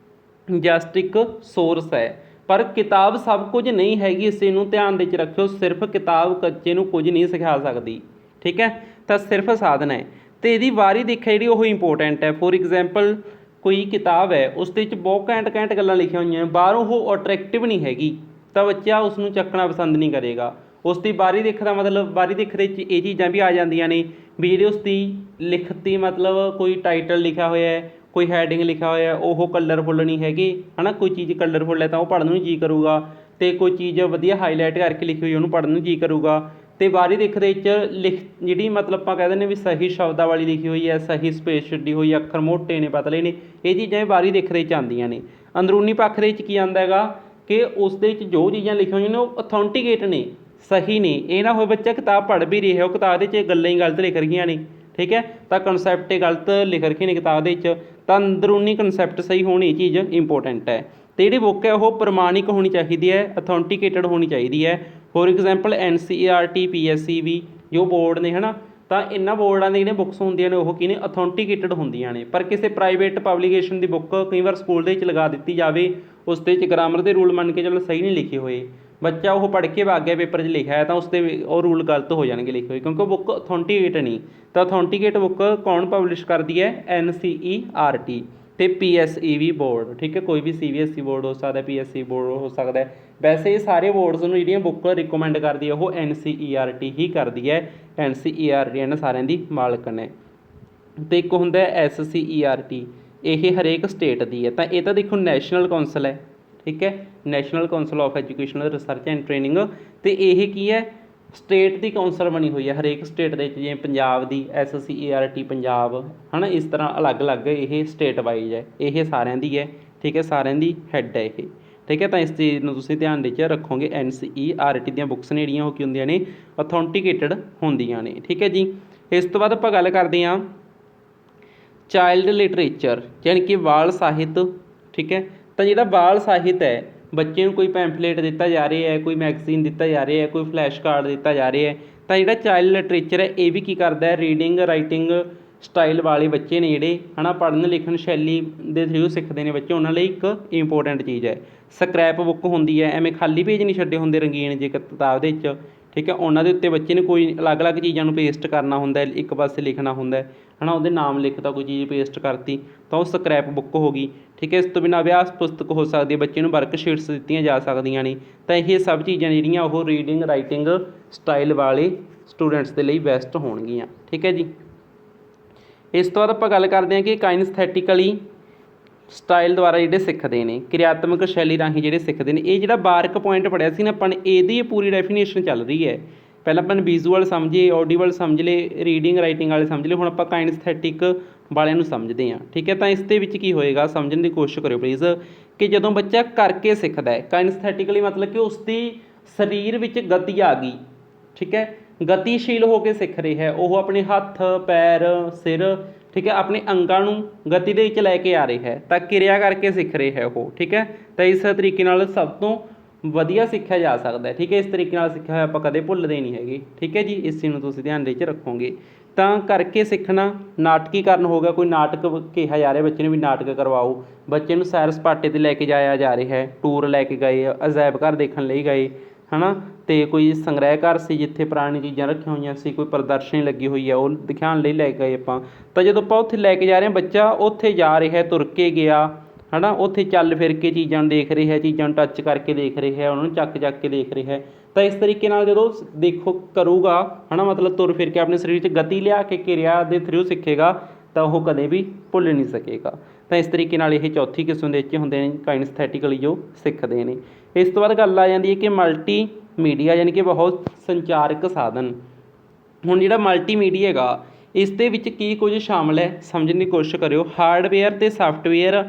ਜਸਟ ਇੱਕ ਸੋਰਸ ਹੈ। ਪਰ ਕਿਤਾਬ ਸਭ ਕੁਝ ਨਹੀਂ ਹੈਗੀ, ਇਸੇ ਨੂੰ ਧਿਆਨ ਦੇ ਵਿੱਚ ਰੱਖਿਓ। ਸਿਰਫ ਕਿਤਾਬ ਬੱਚੇ ਨੂੰ ਕੁਝ ਨਹੀਂ ਸਿਖਾ ਸਕਦੀ। ਠੀਕ ਹੈ, ਤਾਂ ਸਿਰਫ ਸਾਧਨ ਹੈ। ਅਤੇ ਇਹਦੀ ਬਾਹਰੀ ਦੇਖਿਆ ਜਿਹੜੀ ਉਹ ਇੰਪੋਰਟੈਂਟ ਹੈ। ਫੋਰ ਐਗਜ਼ਾਮਪਲ ਕੋਈ ਕਿਤਾਬ ਹੈ, ਉਸ ਦੇ ਵਿੱਚ ਬਹੁਤ ਘੈਂਟ ਗੱਲਾਂ ਲਿਖੀਆਂ ਹੋਈਆਂ, ਬਾਹਰੋਂ ਉਹ ਅਟਰੈਕਟਿਵ ਨਹੀਂ ਹੈਗੀ, ਤਾਂ ਬੱਚਾ ਉਸ ਨੂੰ ਚੱਕਣਾ ਪਸੰਦ ਨਹੀਂ ਕਰੇਗਾ। ਉਸ ਦੀ ਬਾਹਰੀ ਦਿੱਖ ਦਾ ਮਤਲਬ, ਬਾਹਰੀ ਦਿੱਖ ਦੇ ਵਿੱਚ ਇਹ ਚੀਜ਼ਾਂ ਵੀ ਆ ਜਾਂਦੀਆਂ ਨੇ ਵੀ ਜਿਹੜੀ ਉਸ ਦੀ ਲਿਖਤੀ ਮਤਲਬ ਕੋਈ ਟਾਈਟਲ ਲਿਖਿਆ ਹੋਇਆ ਹੈ, ਕੋਈ ਹੈਡਿੰਗ ਲਿਖਿਆ ਹੋਇਆ, ਉਹ ਕਲਰਫੁੱਲ ਨਹੀਂ ਹੈਗੀ, ਹੈ ਨਾ। ਕੋਈ ਚੀਜ਼ ਕਲਰਫੁੱਲ ਹੈ ਤਾਂ ਉਹ ਪੜ੍ਹਨ ਨੂੰ ਜੀ ਕਰੂਗਾ, ਅਤੇ ਕੋਈ ਚੀਜ਼ ਵਧੀਆ ਹਾਈਲਾਈਟ ਕਰਕੇ ਲਿਖੀ ਹੋਈ ਉਹਨੂੰ ਪੜ੍ਹਨ ਨੂੰ ਜੀ ਕਰੂਗਾ। ਅਤੇ ਬਾਹਰੀ ਦਿੱਖ ਦੇ ਵਿੱਚ ਜਿਹੜੀ ਮਤਲਬ ਆਪਾਂ ਕਹਿ ਦਿੰਦੇ ਵੀ ਸਹੀ ਸ਼ਬਦਾਵਲੀ ਲਿਖੀ ਹੋਈ ਹੈ, ਸਹੀ ਸਪੇਸ ਛੱਡੀ ਹੋਈ, ਅੱਖਰ ਮੋਟੇ ਨੇ, ਪਤਲੇ ਨੇ, ਇਹ ਚੀਜ਼ਾਂ ਬਾਹਰੀ ਦਿੱਖ ਦੇ ਵਿੱਚ ਆਉਂਦੀਆਂ ਨੇ। ਅੰਦਰੂਨੀ ਪੱਖ ਦੇ ਵਿੱਚ ਕੀ ਆਉਂਦਾ ਹੈਗਾ ਕਿ ਉਸ ਦੇ ਵਿੱਚ ਜੋ ਚੀਜ਼ਾਂ ਲਿਖੀਆਂ ਹੋਈਆਂ ਨੇ ਉਹ ਅਥੈਂਟਿਕੇਟ ਨੇ, ਸਹੀ ਨੇ। ਇਹ ਨਾ ਹੋਵੇ ਬੱਚਾ ਕਿਤਾਬ ਪੜ੍ਹ ਵੀ ਰਿਹਾ, ਉਹ ਕਿਤਾਬ ਦੇ ਵਿੱਚ ਗੱਲਾਂ ਹੀ ਗਲਤ ਲਿਖ ਰਹੀਆਂ ਨੇ। ਠੀਕ ਹੈ, ਤਾਂ ਕਨਸੈਪਟ ਗਲਤ ਲਿਖ ਰੱਖੇ ਨੇ ਕਿਤਾਬ ਦੇ ਵਿੱਚ, ਤਾਂ ਅੰਦਰੂਨੀ ਕਨਸੈਪਟ ਸਹੀ ਹੋਣੀ, ਇਹ ਚੀਜ਼ ਇੰਪੋਰਟੈਂਟ ਹੈ। ਅਤੇ ਜਿਹੜੀ ਬੁੱਕ ਹੈ ਉਹ ਪ੍ਰਮਾਣਿਕ ਹੋਣੀ ਚਾਹੀਦੀ ਹੈ, ਅਥੈਂਟਿਕੇਟਡ ਹੋਣੀ ਚਾਹੀਦੀ ਹੈ। ਫੋਰ ਐਗਜ਼ਾਮਪਲ NCERT PSEB ਜੋ ਬੋਰਡ ਨੇ, ਹੈ ਨਾ, ਤਾਂ ਇਹਨਾਂ ਬੋਰਡਾਂ ਦੀਆਂ ਜਿਹੜੀਆਂ ਬੁੱਕਸ ਹੁੰਦੀਆਂ ਨੇ ਉਹ ਕੀ ਨੇ, ਅਥੈਂਟਿਕੇਟਡ ਹੁੰਦੀਆਂ ਨੇ। ਪਰ ਕਿਸੇ ਪ੍ਰਾਈਵੇਟ ਪਬਲੀਕੇਸ਼ਨ ਦੀ ਬੁੱਕ ਕਈ ਵਾਰ ਸਕੂਲ ਦੇ ਵਿੱਚ ਲਗਾ ਦਿੱਤੀ ਜਾਵੇ, ਉਸ ਦੇ ਵਿੱਚ ਗ੍ਰਾਮਰ ਦੇ ਰੂਲ ਮੰਨ ਕੇ ਚਲੋ ਸਹੀ ਨਹੀਂ ਲਿਖੇ ਹੋਏ, ਬੱਚਾ ਉਹ ਪੜ੍ਹ ਕੇ ਵਗ ਗਿਆ, ਪੇਪਰ 'ਚ ਲਿਖਿਆ ਹੈ, ਤਾਂ ਉਸ 'ਤੇ ਉਹ ਰੂਲ ਗਲਤ ਹੋ ਜਾਣਗੇ ਲਿਖੇ ਹੋਏ, ਕਿਉਂਕਿ ਉਹ ਬੁੱਕ ਅਥੈਂਟਿਕੇਟ ਨਹੀਂ। ਤਾਂ ਅਥੈਂਟਿਕੇਟ ਬੁੱਕ ਕੌਣ ਪਬਲਿਸ਼ ਕਰਦੀ ਹੈ, NCERT ਅਤੇ PSEB ਬੋਰਡ। ਠੀਕ ਹੈ, ਕੋਈ ਵੀ CBSE ਬੋਰਡ ਹੋ ਸਕਦਾ, PSE ਬੋਰਡ ਹੋ ਸਕਦਾ। ਵੈਸੇ ਇਹ ਸਾਰੇ ਬੋਰਡਸ ਨੂੰ ਜਿਹੜੀਆਂ ਬੁੱਕ ਰਿਕਮੈਂਡ ਕਰਦੀ ਹੈ ਉਹ NCERT ਹੀ ਕਰਦੀ ਹੈ। NCERT ਇਹਨਾਂ ਸਾਰਿਆਂ ਦੀ ਮਾਲਕ ਨੇ। ਅਤੇ ਇੱਕ ਹੁੰਦਾ SCERT, ਇਹ ਹਰੇਕ ਸਟੇਟ ਦੀ ਹੈ। ਤਾਂ ਇਹ ਤਾਂ ਦੇਖੋ ਨੈਸ਼ਨਲ ਕੌਂਸਲ ਹੈ। ਠੀਕ ਹੈ, national council of educational research and training. ਅਤੇ ਇਹ ਕੀ ਹੈ, ਸਟੇਟ ਦੀ ਕੌਂਸਲ ਬਣੀ ਹੋਈ ਹੈ ਹਰੇਕ ਸਟੇਟ ਦੇ ਵਿੱਚ, ਜਿਵੇਂ ਪੰਜਾਬ ਦੀ SCERT ਪੰਜਾਬ, ਹੈ ਨਾ, ਇਸ ਤਰ੍ਹਾਂ ਅਲੱਗ-ਅਲੱਗ ਇਹ ਸਟੇਟ ਵਾਈਜ਼ ਹੈ, ਇਹ ਸਾਰਿਆਂ ਦੀ ਹੈ। ਠੀਕ ਹੈ, ਸਾਰਿਆਂ ਦੀ ਹੈੱਡ ਹੈ ਇਹ। ਠੀਕ ਹੈ, ਤਾਂ ਇਸ ਚੀਜ਼ ਨੂੰ ਤੁਸੀਂ ਧਿਆਨ ਦੇ 'ਚ ਰੱਖੋਗੇ। NCERT ਦੀਆਂ ਬੁੱਕਸ ਨੇ ਜਿਹੜੀਆਂ ਉਹ ਕੀ ਹੁੰਦੀਆਂ ਨੇ, ਅਥੈਂਟਿਕੇਟਡ ਹੁੰਦੀਆਂ ਨੇ। ਠੀਕ ਹੈ ਜੀ, ਇਸ ਤੋਂ ਬਾਅਦ ਆਪਾਂ ਗੱਲ ਕਰਦੇ ਹਾਂ ਚਾਈਲਡ ਲਿਟਰੇਚਰ, ਯਾਨੀ ਕਿ ਬਾਲ ਸਾਹਿਤ। ਠੀਕ ਹੈ, ਤਾਂ ਜਿਹੜਾ ਬਾਲ ਸਾਹਿਤ ਹੈ, ਬੱਚੇ ਨੂੰ ਕੋਈ ਪੈਂਫਲੇਟ ਦਿੱਤਾ ਜਾ ਰਿਹਾ ਹੈ, ਕੋਈ ਮੈਗਜ਼ੀਨ ਦਿੱਤਾ ਜਾ ਰਿਹਾ ਹੈ, ਕੋਈ ਫਲੈਸ਼ ਕਾਰਡ ਦਿੱਤਾ ਜਾ ਰਿਹਾ ਹੈ, ਤਾਂ ਜਿਹੜਾ ਚਾਈਲਡ ਲਿਟਰੇਚਰ ਹੈ ਇਹ ਵੀ ਕੀ ਕਰਦਾ ਹੈ, ਰੀਡਿੰਗ ਰਾਈਟਿੰਗ ਸਟਾਈਲ ਵਾਲੇ ਬੱਚੇ ਨੇ ਜਿਹੜੇ, ਹੈ ਨਾ, ਪੜ੍ਹਨ ਲਿਖਣ ਸ਼ੈਲੀ ਦੇ ਥਰੂ ਸਿੱਖਦੇ ਨੇ ਬੱਚੇ, ਉਹਨਾਂ ਲਈ ਇੱਕ ਇੰਪੋਰਟੈਂਟ ਚੀਜ਼ ਹੈ। ਸਕ੍ਰੈਪ ਬੁੱਕ ਹੁੰਦੀ ਹੈ, ਐਵੇਂ ਖਾਲੀ ਪੇਜ ਨਹੀਂ ਛੱਡੇ ਹੁੰਦੇ ਰੰਗੀਨ ਜੇ ਕਿਤਾਬ ਦੇ ਵਿੱਚ। ਠੀਕ ਹੈ, ਉਹਨਾਂ ਦੇ ਉੱਤੇ ਬੱਚੇ ਨੇ ਕੋਈ ਅਲੱਗ-ਅਲੱਗ ਚੀਜ਼ਾਂ ਨੂੰ ਪੇਸਟ ਕਰਨਾ ਹੁੰਦਾ, ਇੱਕ ਪਾਸੇ ਲਿਖਣਾ ਹੁੰਦਾ, ਹੈ ਨਾ, ਉਹਦੇ ਨਾਮ ਲਿਖਤਾ, ਕੋਈ ਚੀਜ਼ ਪੇਸਟ ਕਰਤੀ, ਤਾਂ ਉਹ ਸਕ੍ਰੈਪ ਬੁੱਕ ਹੋ ਗਈ। ਠੀਕ ਹੈ, ਇਸ ਤੋਂ ਬਿਨਾਂ ਅਭਿਆਸ ਪੁਸਤਕ ਹੋ ਸਕਦੀ ਹੈ, ਬੱਚੇ ਨੂੰ ਵਰਕਸ਼ੀਟਸ ਦਿੱਤੀਆਂ ਜਾ ਸਕਦੀਆਂ ਨੇ। ਤਾਂ ਇਹ ਸਭ ਚੀਜ਼ਾਂ ਜਿਹੜੀਆਂ ਉਹ ਰੀਡਿੰਗ ਰਾਈਟਿੰਗ ਸਟਾਈਲ ਵਾਲੇ ਸਟੂਡੈਂਟਸ ਦੇ ਲਈ ਬੈਸਟ ਹੋਣਗੀਆਂ। ਠੀਕ ਹੈ ਜੀ, ਇਸ ਤੋਂ ਬਾਅਦ ਆਪਾਂ ਗੱਲ ਕਰਦੇ ਹਾਂ ਕਿ ਕਾਈਨਸਥੈਟਿਕਲੀ ਸਟਾਈਲ ਦੁਆਰਾ ਜਿਹੜੇ ਸਿੱਖਦੇ ਨੇ, ਕਿਰਿਆਤਮਕ ਸ਼ੈਲੀ ਰਾਹੀਂ ਜਿਹੜੇ ਸਿੱਖਦੇ ਨੇ। ਇਹ ਜਿਹੜਾ ਬਾਰਕ ਪੁਆਇੰਟ ਪੜ੍ਹਿਆ ਸੀ ਨਾ ਆਪਾਂ ਨੇ, ਇਹਦੀ ਪੂਰੀ ਡੈਫੀਨੇਸ਼ਨ ਚੱਲ ਰਹੀ ਹੈ। ਪਹਿਲਾਂ ਆਪਾਂ ਨੇ ਵਿਜ਼ੂਅਲ ਸਮਝੇ, ਆਡੀਬਲ ਸਮਝ ਲਏ, ਰੀਡਿੰਗ ਰਾਈਟਿੰਗ ਵਾਲੇ ਸਮਝ ਲਏ, ਹੁਣ ਆਪਾਂ ਕਾਈਨਸਥੈਟਿਕ ਵਾਲਿਆਂ ਨੂੰ ਸਮਝਦੇ ਹਾਂ। ਠੀਕ ਹੈ, ਤਾਂ ਇਸ ਦੇ ਵਿੱਚ ਕੀ ਹੋਏਗਾ ਸਮਝਣ ਦੀ ਕੋਸ਼ਿਸ਼ ਕਰਿਓ ਪਲੀਜ਼, ਕਿ ਜਦੋਂ ਬੱਚਾ ਕਰਕੇ ਸਿੱਖਦਾ ਹੈ, ਕਾਈਨਸਥੈਟਿਕਲੀ ਮਤਲਬ ਕਿ ਉਸਦੀ ਸਰੀਰ ਵਿੱਚ ਗਤੀ ਆ ਗਈ। ਠੀਕ ਹੈ, ਗਤੀਸ਼ੀਲ ਹੋ ਕੇ ਸਿੱਖ ਰਿਹਾ ਹੈ ਉਹ, ਆਪਣੇ ਹੱਥ ਪੈਰ ਸਿਰ, ਠੀਕ ਹੈ, ਆਪਣੇ ਅੰਗਾਂ ਨੂੰ ਗਤੀ ਦੇ ਵਿੱਚ ਲੈ ਕੇ ਆ ਰਿਹਾ ਹੈ, ਤਾਂ ਕਿਰਿਆ ਕਰਕੇ ਸਿੱਖ ਰਿਹਾ ਹੈ ਉਹ। ਠੀਕ ਹੈ, ਤਾਂ ਇਸ ਤਰੀਕੇ ਨਾਲ ਸਭ ਤੋਂ ਵਧੀਆ ਸਿੱਖਿਆ ਜਾ ਸਕਦਾ ਹੈ। ਠੀਕ ਹੈ, ਇਸ ਤਰੀਕੇ ਨਾਲ ਸਿੱਖਿਆ ਹੋਇਆ ਆਪਾਂ ਕਦੇ ਭੁੱਲਦੇ ਨਹੀਂ ਹੈਗੇ। ਠੀਕ ਹੈ ਜੀ, ਇਸ ਚੀਜ਼ ਨੂੰ ਤੁਸੀਂ ਧਿਆਨ ਦੇ ਵਿੱਚ ਰੱਖੋਗੇ। ਤਾਂ ਕਰਕੇ ਸਿੱਖਣਾ, ਨਾਟਕੀਕਰਨ ਹੋ ਗਿਆ, ਕੋਈ ਨਾਟਕ ਕਿਹਾ ਜਾ ਰਿਹਾ ਬੱਚੇ ਨੂੰ ਵੀ ਨਾਟਕ ਕਰਵਾਓ, ਬੱਚੇ ਨੂੰ ਸੈਰ ਸਪਾਟੇ 'ਤੇ ਲੈ ਕੇ ਜਾਇਆ ਜਾ ਰਿਹਾ ਹੈ, ਟੂਰ ਲੈ ਕੇ ਗਏ, ਅਜਾਇਬ ਘਰ ਦੇਖਣ ਲਈ ਗਏ, ਹੈ ਨਾ, ਅਤੇ ਕੋਈ ਸੰਗ੍ਰਹਿ ਘਰ ਸੀ ਜਿੱਥੇ ਪੁਰਾਣੀ ਚੀਜ਼ਾਂ ਰੱਖੀਆਂ ਹੋਈਆਂ ਸੀ, ਕੋਈ ਪ੍ਰਦਰਸ਼ਨੀ ਲੱਗੀ ਹੋਈ ਹੈ ਉਹ ਦਿਖਾਉਣ ਲਈ ਲੈ ਕੇ ਗਏ ਆਪਾਂ। ਤਾਂ ਜਦੋਂ ਆਪਾਂ ਉੱਥੇ ਲੈ ਕੇ ਜਾ ਰਹੇ ਹਾਂ, ਬੱਚਾ ਉੱਥੇ ਜਾ ਰਿਹਾ, ਤੁਰ ਕੇ ਗਿਆ, ਹੈ ਨਾ, ਉੱਥੇ ਚੱਲ ਫਿਰ ਕੇ ਚੀਜ਼ਾਂ ਨੂੰ ਦੇਖ ਰਿਹਾ, ਚੀਜ਼ਾਂ ਨੂੰ ਟੱਚ ਕਰਕੇ ਦੇਖ ਰਿਹਾ, ਉਹਨਾਂ ਨੂੰ ਚੱਕ ਕੇ ਦੇਖ ਰਿਹਾ। ਤਾਂ ਇਸ ਤਰੀਕੇ ਨਾਲ ਜਦੋਂ ਦੇਖੋ ਕਰੂਗਾ, ਹੈ ਨਾ, ਮਤਲਬ ਤੁਰ ਫਿਰ ਕੇ ਆਪਣੇ ਸਰੀਰ 'ਚ ਗਤੀ ਲਿਆ ਕੇ ਕਿਰਿਆ ਦੇ ਥਰੂ ਸਿੱਖੇਗਾ, ਤਾਂ ਉਹ ਕਦੇ ਵੀ ਭੁੱਲ ਨਹੀਂ ਸਕੇਗਾ। ਤਾਂ ਇਸ ਤਰੀਕੇ ਨਾਲ ਇਹ ਚੌਥੀ ਕਿਸਮ ਦੇ ਵਿੱਚ ਹੁੰਦੇ ਨੇ ਕਾਈਨਸਥੈਟਿਕਲੀ ਜੋ ਸਿੱਖਦੇ ਨੇ। ਇਸ ਤੋਂ ਬਾਅਦ ਗੱਲ ਆ ਜਾਂਦੀ ਹੈ ਕਿ ਮਲਟੀ ਮੀਡੀਆ, ਯਾਨੀ ਕਿ ਬਹੁਤ ਸੰਚਾਰਕ ਸਾਧਨ। ਹੁਣ ਜਿਹੜਾ ਮਲਟੀਮੀਡੀਆ ਹੈਗਾ, ਇਸ ਦੇ ਵਿੱਚ ਕੀ ਕੁਝ ਸ਼ਾਮਲ ਹੈ ਸਮਝਣ ਦੀ ਕੋਸ਼ਿਸ਼ ਕਰਿਓ। ਹਾਰਡਵੇਅਰ ਅਤੇ ਸਾਫਟਵੇਅਰ,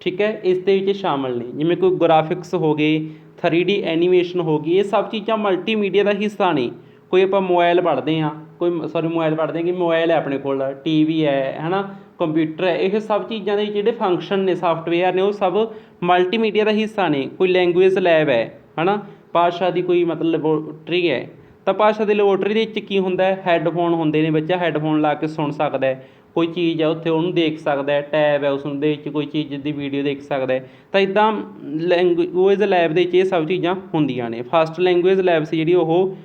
ਠੀਕ ਹੈ, ਇਸ ਦੇ ਵਿੱਚ ਸ਼ਾਮਲ ਨੇ, ਜਿਵੇਂ ਕੋਈ ਗ੍ਰਾਫਿਕਸ ਹੋ ਗਏ, 3D ਐਨੀਮੇਸ਼ਨ ਹੋ ਗਈ, ਇਹ ਸਭ ਚੀਜ਼ਾਂ ਮਲਟੀਮੀਡੀਆ ਦਾ ਹਿੱਸਾ ਨੇ। ਕੋਈ ਆਪਾਂ ਮੋਬਾਇਲ ਪੜ੍ਹਦੇ ਹਾਂ, ਮੋਬਾਇਲ ਪੜ੍ਹਦੇ ਹਾਂ ਕਿ ਮੋਬਾਇਲ ਹੈ ਆਪਣੇ ਕੋਲ, TV ਹੈ ਨਾ, ਕੰਪਿਊਟਰ ਹੈ, ਇਹ ਸਭ ਚੀਜ਼ਾਂ ਦੇ ਜਿਹੜੇ ਫੰਕਸ਼ਨ ਨੇ, ਸਾਫਟਵੇਅਰ ਨੇ, ਉਹ ਸਭ ਮਲਟੀਮੀਡੀਆ ਦਾ ਹਿੱਸਾ ਨੇ। ਕੋਈ ਲੈਂਗੁਏਜ ਲੈਬ ਹੈ ਨਾ, ਭਾਸ਼ਾ ਦੀ ਕੋਈ ਮਤਲਬ ਲੈਬੋਰਟਰੀ ਹੈ, ਤਾਂ ਭਾਸ਼ਾ ਦੀ ਲੈਬੋਰਟਰੀ ਦੇ ਵਿੱਚ ਕੀ ਹੁੰਦਾ ਹੈ, ਹੈੱਡਫੋਨ ਹੁੰਦੇ ਨੇ, ਬੱਚਾ ਹੈੱਡਫੋਨ ਲਾ ਕੇ ਸੁਣ ਸਕਦਾ ਹੈ, ਕੋਈ ਚੀਜ਼ ਹੈ ਉੱਥੇ ਉਹਨੂੰ ਦੇਖ ਸਕਦਾ ਹੈ, ਟੈਬ ਹੈ ਉਸ ਦੇ ਵਿੱਚ ਕੋਈ ਚੀਜ਼ ਦੀ ਵੀਡੀਓ ਦੇਖ ਸਕਦਾ ਹੈ। ਤਾਂ ਇੱਦਾਂ ਲੈਂਗੁਏਜ ਲੈਬ ਦੇ ਵਿੱਚ ਇਹ ਸਭ ਚੀਜ਼ਾਂ ਹੁੰਦੀਆਂ ਨੇ। ਫਸਟ ਲੈਂਗੁਏਜ ਲੈਬ ਸੀ ਜਿਹੜੀ ਉਹ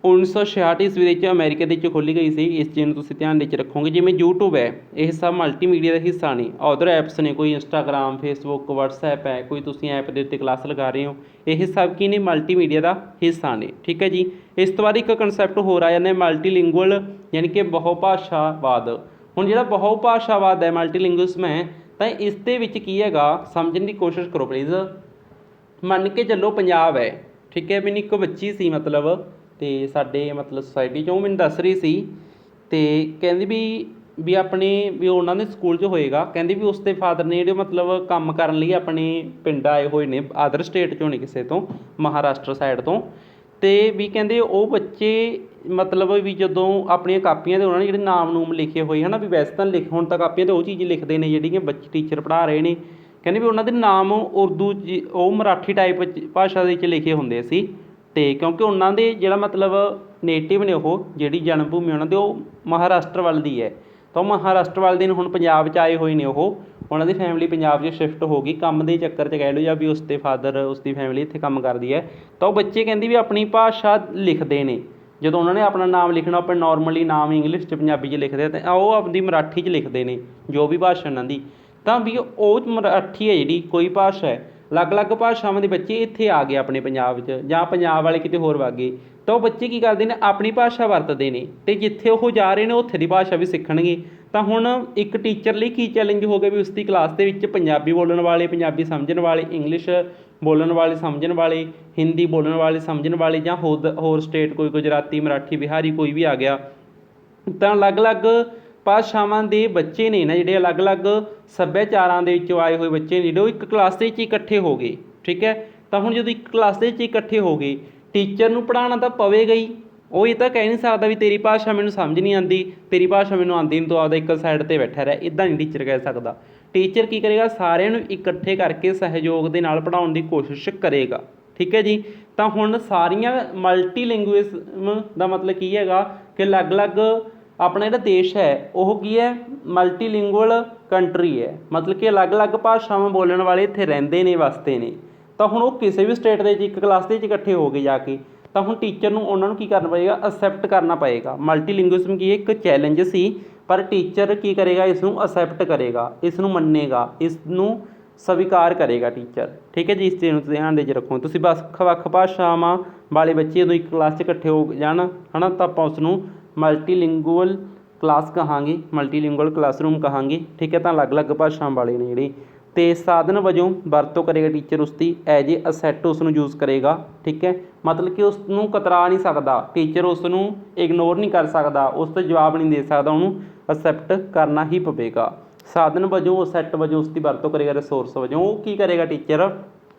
1966 ਈਸਵੀ ਦੇ ਵਿੱਚ ਅਮਰੀਕਾ ਦੇ ਵਿੱਚ ਖੋਲ੍ਹੀ ਗਈ ਸੀ। ਇਸ ਚੀਜ਼ ਨੂੰ ਤੁਸੀਂ ਧਿਆਨ ਦੇ ਵਿੱਚ ਰੱਖੋਗੇ। ਜਿਵੇਂ YouTube ਹੈ, ਇਹ ਸਭ ਮਲਟੀਮੀਡੀਆ ਦਾ ਹਿੱਸਾ ਨੇ। ਅਦਰ ਐਪਸ ਨੇ, ਕੋਈ ਇੰਸਟਾਗ੍ਰਾਮ, ਫੇਸਬੁੱਕ, ਵਟਸਐਪ ਹੈ, ਕੋਈ ਤੁਸੀਂ ਐਪ ਦੇ ਉੱਤੇ ਕਲਾਸ ਲਗਾ ਰਹੇ ਹੋ, ਇਹ ਸਭ ਕੀ ਨੇ, ਮਲਟੀਮੀਡੀਆ ਦਾ ਹਿੱਸਾ ਨੇ। ਠੀਕ ਹੈ ਜੀ, ਇਸ ਤੋਂ ਬਾਅਦ ਇੱਕ ਕਨਸੈਪਟ ਹੋਰ ਆ ਜਾਂਦਾ ਮਲਟੀਲਿੰਗੁਅਲ, ਯਾਨੀ ਕਿ ਬਹੁਭਾਸ਼ਾਵਾਦ। ਹੁਣ ਜਿਹੜਾ ਬਹੁਭਾਸ਼ਾਵਾਦ ਹੈ, ਮਲਟੀਲਿੰਗੁਇਜ਼ਮ ਹੈ, ਤਾਂ ਇਸ ਦੇ ਵਿੱਚ ਕੀ ਹੈਗਾ ਸਮਝਣ ਦੀ ਕੋਸ਼ਿਸ਼ ਕਰੋ ਪਲੀਜ਼। ਮੰਨ ਕੇ ਚੱਲੋ ਪੰਜਾਬ ਹੈ, ਠੀਕ ਹੈ, ਮੈਨੂੰ ਇੱਕ ਬੱਚੀ ਸੀ ਮਤਲਬ, ਅਤੇ ਸਾਡੇ ਮਤਲਬ ਸੁਸਾਇਟੀ 'ਚ ਉਹ ਮੈਨੂੰ ਦੱਸ ਰਹੀ ਸੀ, ਅਤੇ ਕਹਿੰਦੀ ਵੀ ਆਪਣੇ ਵੀ ਉਹਨਾਂ ਦੇ ਸਕੂਲ 'ਚ ਹੋਏਗਾ, ਕਹਿੰਦੀ ਵੀ ਉਸ ਦੇ ਫਾਦਰ ਨੇ ਜਿਹੜੇ ਮਤਲਬ ਕੰਮ ਕਰਨ ਲਈ ਆਪਣੇ ਪਿੰਡ ਆਏ ਹੋਏ ਨੇ, ਅਦਰ ਸਟੇਟ 'ਚੋਂ ਨਹੀਂ ਕਿਸੇ ਤੋਂ, ਮਹਾਰਾਸ਼ਟਰ ਸਾਈਡ ਤੋਂ, ਅਤੇ ਵੀ ਕਹਿੰਦੇ ਉਹ ਬੱਚੇ ਮਤਲਬ ਵੀ ਜਦੋਂ ਆਪਣੀਆਂ ਕਾਪੀਆਂ 'ਤੇ ਉਹਨਾਂ ਨੇ ਜਿਹੜੇ ਨਾਮ ਨੂਮ ਲਿਖੇ ਹੋਏ ਹੈ ਨਾ, ਵੀ ਵੈਸੇ ਤਾਂ ਹੁਣ ਤਾਂ ਕਾਪੀਆਂ 'ਤੇ ਉਹ ਚੀਜ਼ ਲਿਖਦੇ ਨੇ ਜਿਹੜੀਆਂ ਬੱਚੇ ਟੀਚਰ ਪੜ੍ਹਾ ਰਹੇ ਨੇ, ਕਹਿੰਦੇ ਵੀ ਉਹਨਾਂ ਦੇ ਨਾਮ ਉਰਦੂ 'ਚ, ਉਹ ਮਰਾਠੀ ਟਾਈਪ ਭਾਸ਼ਾ ਦੇ ਵਿੱਚ ਲਿਖੇ ਹੁੰਦੇ ਸੀ। ਅਤੇ ਕਿਉਂਕਿ ਉਹਨਾਂ ਦੇ ਜਿਹੜਾ ਮਤਲਬ ਨੇਟਿਵ ਨੇ, ਉਹ ਜਿਹੜੀ ਜਨਮ ਭੂਮੀ ਉਹਨਾਂ ਦੀ ਉਹ ਮਹਾਰਾਸ਼ਟਰ ਵੱਲ ਦੀ ਹੈ, ਤਾਂ ਉਹ ਮਹਾਰਾਸ਼ਟਰ ਵੱਲ ਦੇ ਹੁਣ ਪੰਜਾਬ 'ਚ ਆਏ ਹੋਏ ਨੇ, ਉਹਨਾਂ ਦੀ ਫੈਮਿਲੀ ਪੰਜਾਬ 'ਚ ਸ਼ਿਫਟ ਹੋ ਗਈ ਕੰਮ ਦੇ ਚੱਕਰ 'ਚ ਕਹਿ ਲਓ, ਜਾਂ ਵੀ ਉਸ ਦੇ ਫਾਦਰ, ਉਸ ਦੀ ਫੈਮਿਲੀ ਇੱਥੇ ਕੰਮ ਕਰਦੀ ਹੈ। ਤਾਂ ਉਹ ਬੱਚੇ ਕਹਿੰਦੀ ਵੀ ਆਪਣੀ ਭਾਸ਼ਾ ਲਿਖਦੇ ਨੇ, ਜਦੋਂ ਉਹਨਾਂ ਨੇ ਆਪਣਾ ਨਾਮ ਲਿਖਣਾ, ਆਪਾਂ ਨੋਰਮਲੀ ਨਾਮ ਇੰਗਲਿਸ਼ 'ਚ ਪੰਜਾਬੀ 'ਚ ਲਿਖਦੇ ਆ, ਤਾਂ ਉਹ ਆਪਣੀ ਮਰਾਠੀ 'ਚ ਲਿਖਦੇ ਨੇ ਜੋ ਵੀ ਭਾਸ਼ਾ ਉਹਨਾਂ ਦੀ। ਤਾਂ ਵੀ ਉਹ ਮਰਾਠੀ ਹੈ ਜਿਹੜੀ ਕੋਈ ਭਾਸ਼ਾ ਹੈ, ਅਲੱਗ-ਅਲੱਗ ਭਾਸ਼ਾਵਾਂ ਦੇ ਬੱਚੇ ਇੱਥੇ ਆ ਗਏ ਆਪਣੇ ਪੰਜਾਬ 'ਚ, ਜਾਂ ਪੰਜਾਬ ਵਾਲੇ ਕਿਤੇ ਹੋਰ ਵਗ ਗਏ, ਤਾਂ ਉਹ ਬੱਚੇ ਕੀ ਕਰਦੇ ਨੇ, ਆਪਣੀ ਭਾਸ਼ਾ ਵਰਤਦੇ ਨੇ, ਅਤੇ ਜਿੱਥੇ ਉਹ ਜਾ ਰਹੇ ਨੇ ਉੱਥੇ ਦੀ ਭਾਸ਼ਾ ਵੀ ਸਿੱਖਣਗੇ। ਤਾਂ ਹੁਣ ਇੱਕ ਟੀਚਰ ਲਈ ਕੀ ਚੈਲੰਜ ਹੋ ਗਿਆ ਵੀ ਉਸਦੀ ਕਲਾਸ ਦੇ ਵਿੱਚ ਪੰਜਾਬੀ ਬੋਲਣ ਵਾਲੇ, ਪੰਜਾਬੀ ਸਮਝਣ ਵਾਲੇ, ਇੰਗਲਿਸ਼ ਬੋਲਣ ਵਾਲੇ ਸਮਝਣ ਵਾਲੇ, ਹਿੰਦੀ ਬੋਲਣ ਵਾਲੇ ਸਮਝਣ ਵਾਲੇ, ਜਾਂ ਹੋਰ ਸਟੇਟ ਕੋਈ ਗੁਜਰਾਤੀ, ਮਰਾਠੀ, ਬਿਹਾਰੀ ਕੋਈ ਵੀ ਆ ਗਿਆ, ਤਾਂ ਅਲੱਗ-ਅਲੱਗ ਭਾਸ਼ਾਵਾਂ ਦੇ ਬੱਚੇ ਨੇ ਨਾ, ਜਿਹੜੇ ਅਲੱਗ-ਅਲੱਗ ਸੱਭਿਆਚਾਰਾਂ ਦੇ ਵਿੱਚੋਂ ਆਏ ਹੋਏ ਬੱਚੇ ਨੇ ਜਿਹੜੇ, ਉਹ ਇੱਕ ਕਲਾਸ ਦੇ ਵਿੱਚ ਇਕੱਠੇ ਹੋ ਗਏ। ਠੀਕ ਹੈ, ਤਾਂ ਹੁਣ ਜਦੋਂ ਇੱਕ ਕਲਾਸ ਦੇ ਵਿੱਚ ਇਕੱਠੇ ਹੋ ਗਏ, ਟੀਚਰ ਨੂੰ ਪੜ੍ਹਾਉਣਾ ਤਾਂ ਪਵੇਗਾ ਹੀ, ਉਹ ਇਹ ਤਾਂ ਕਹਿ ਨਹੀਂ ਸਕਦਾ ਵੀ ਤੇਰੀ ਭਾਸ਼ਾ ਮੈਨੂੰ ਸਮਝ ਨਹੀਂ ਆਉਂਦੀ, ਤੇਰੀ ਭਾਸ਼ਾ ਮੈਨੂੰ ਆਉਂਦੀ ਨਹੀਂ, ਤੂੰ ਆਪਦਾ ਇੱਕ ਸਾਈਡ 'ਤੇ ਬੈਠਾ ਰਹਿ, ਇੱਦਾਂ ਨਹੀਂ ਟੀਚਰ ਕਹਿ ਸਕਦਾ। ਟੀਚਰ ਕੀ ਕਰੇਗਾ, ਸਾਰਿਆਂ ਨੂੰ ਇਕੱਠੇ ਕਰਕੇ ਸਹਿਯੋਗ ਦੇ ਨਾਲ ਪੜ੍ਹਾਉਣ ਦੀ ਕੋਸ਼ਿਸ਼ ਕਰੇਗਾ। ਠੀਕ ਹੈ ਜੀ, ਤਾਂ ਹੁਣ ਸਾਰੀਆਂ ਮਲਟੀ ਲੈਂਗੁਏਜ਼ਮ ਦਾ ਮਤਲਬ ਕੀ ਹੈਗਾ ਕਿ ਅਲੱਗ-ਅਲੱਗ ਆਪਣਾ ਜਿਹੜਾ ਦੇਸ਼ ਹੈ ਉਹ ਕੀ ਹੈ, ਮਲਟੀਲਿੰਗੁਅਲ ਕੰਟਰੀ ਹੈ, ਮਤਲਬ ਕਿ ਅਲੱਗ-ਅਲੱਗ ਭਾਸ਼ਾਵਾਂ ਬੋਲਣ ਵਾਲੇ ਇੱਥੇ ਰਹਿੰਦੇ ਨੇ, ਵਸਦੇ ਨੇ। ਤਾਂ ਹੁਣ ਉਹ ਕਿਸੇ ਵੀ ਸਟੇਟ ਦੇ ਵਿੱਚ ਇੱਕ ਕਲਾਸ ਦੇ ਵਿੱਚ ਇਕੱਠੇ ਹੋ ਕੇ ਜਾ ਕੇ, ਤਾਂ ਹੁਣ ਟੀਚਰ ਨੂੰ ਉਹਨਾਂ ਨੂੰ ਕੀ ਕਰਨਾ ਪਏਗਾ, ਅਸੈਪਟ ਕਰਨਾ ਪਏਗਾ। ਮਲਟੀਲਿੰਗੁਇਜ਼ਮ ਕੀ ਇੱਕ ਚੈਲੰਜ ਸੀ, ਪਰ ਟੀਚਰ ਕੀ ਕਰੇਗਾ, ਇਸ ਨੂੰ ਅਸੈਪਟ ਕਰੇਗਾ, ਇਸ ਨੂੰ ਮੰਨੇਗਾ, ਇਸ ਨੂੰ ਸਵੀਕਾਰ ਕਰੇਗਾ ਟੀਚਰ। ਠੀਕ ਹੈ ਜੀ, ਇਸ ਚੀਜ਼ ਨੂੰ ਧਿਆਨ ਦੇ ਵਿੱਚ ਰੱਖੋ। ਤੁਸੀਂ ਵੱਖ-ਵੱਖ ਭਾਸ਼ਾਵਾਂ ਵਾਲੇ ਬੱਚੇ ਜਦੋਂ ਇੱਕ ਕਲਾਸ 'ਚ ਇਕੱਠੇ ਹੋ ਜਾਣ, ਹੈ ਨਾ, ਤਾਂ ਆਪਾਂ ਉਸ ਨੂੰ ਮਲਟੀਲਿੰਗੁਅਲ ਕਲਾਸ ਕਹਾਂਗੇ, ਮਲਟੀਲਿੰਗੁਅਲ ਕਲਾਸਰੂਮ ਕਹਾਂਗੇ, ਠੀਕ ਹੈ। ਤਾਂ ਅਲੱਗ-ਅਲੱਗ ਭਾਸ਼ਾਵਾਂ ਵਾਲੇ ਨੇ ਜਿਹੜੇ, ਤੇ ਸਾਧਨ ਵਜੋਂ ਵਰਤੋਂ ਕਰੇਗਾ ਟੀਚਰ ਉਸਦੀ ਐਜ ਏ ਅਸੈਟ ਉਸ ਨੂੰ ਯੂਜ਼ ਕਰੇਗਾ, ਠੀਕ ਹੈ। ਮਤਲਬ ਕਿ ਉਸ ਨੂੰ ਕਤਰਾ ਨਹੀਂ ਸਕਦਾ ਟੀਚਰ, ਉਸ ਨੂੰ ਇਗਨੋਰ ਨਹੀਂ ਕਰ ਸਕਦਾ, ਉਸ 'ਤੇ ਜਵਾਬ ਨਹੀਂ ਦੇ ਸਕਦਾ, ਉਹਨੂੰ ਅਸੈਪਟ ਕਰਨਾ ਹੀ ਪਵੇਗਾ। ਸਾਧਨ ਵਜੋਂ ਅਸੈਟ ਵਜੋਂ ਉਸ ਦੀ ਵਰਤੋਂ ਕਰੇਗਾ, ਰਿਸੋਰਸ ਵਜੋਂ ਉਹ ਕੀ ਕਰੇਗਾ ਟੀਚਰ,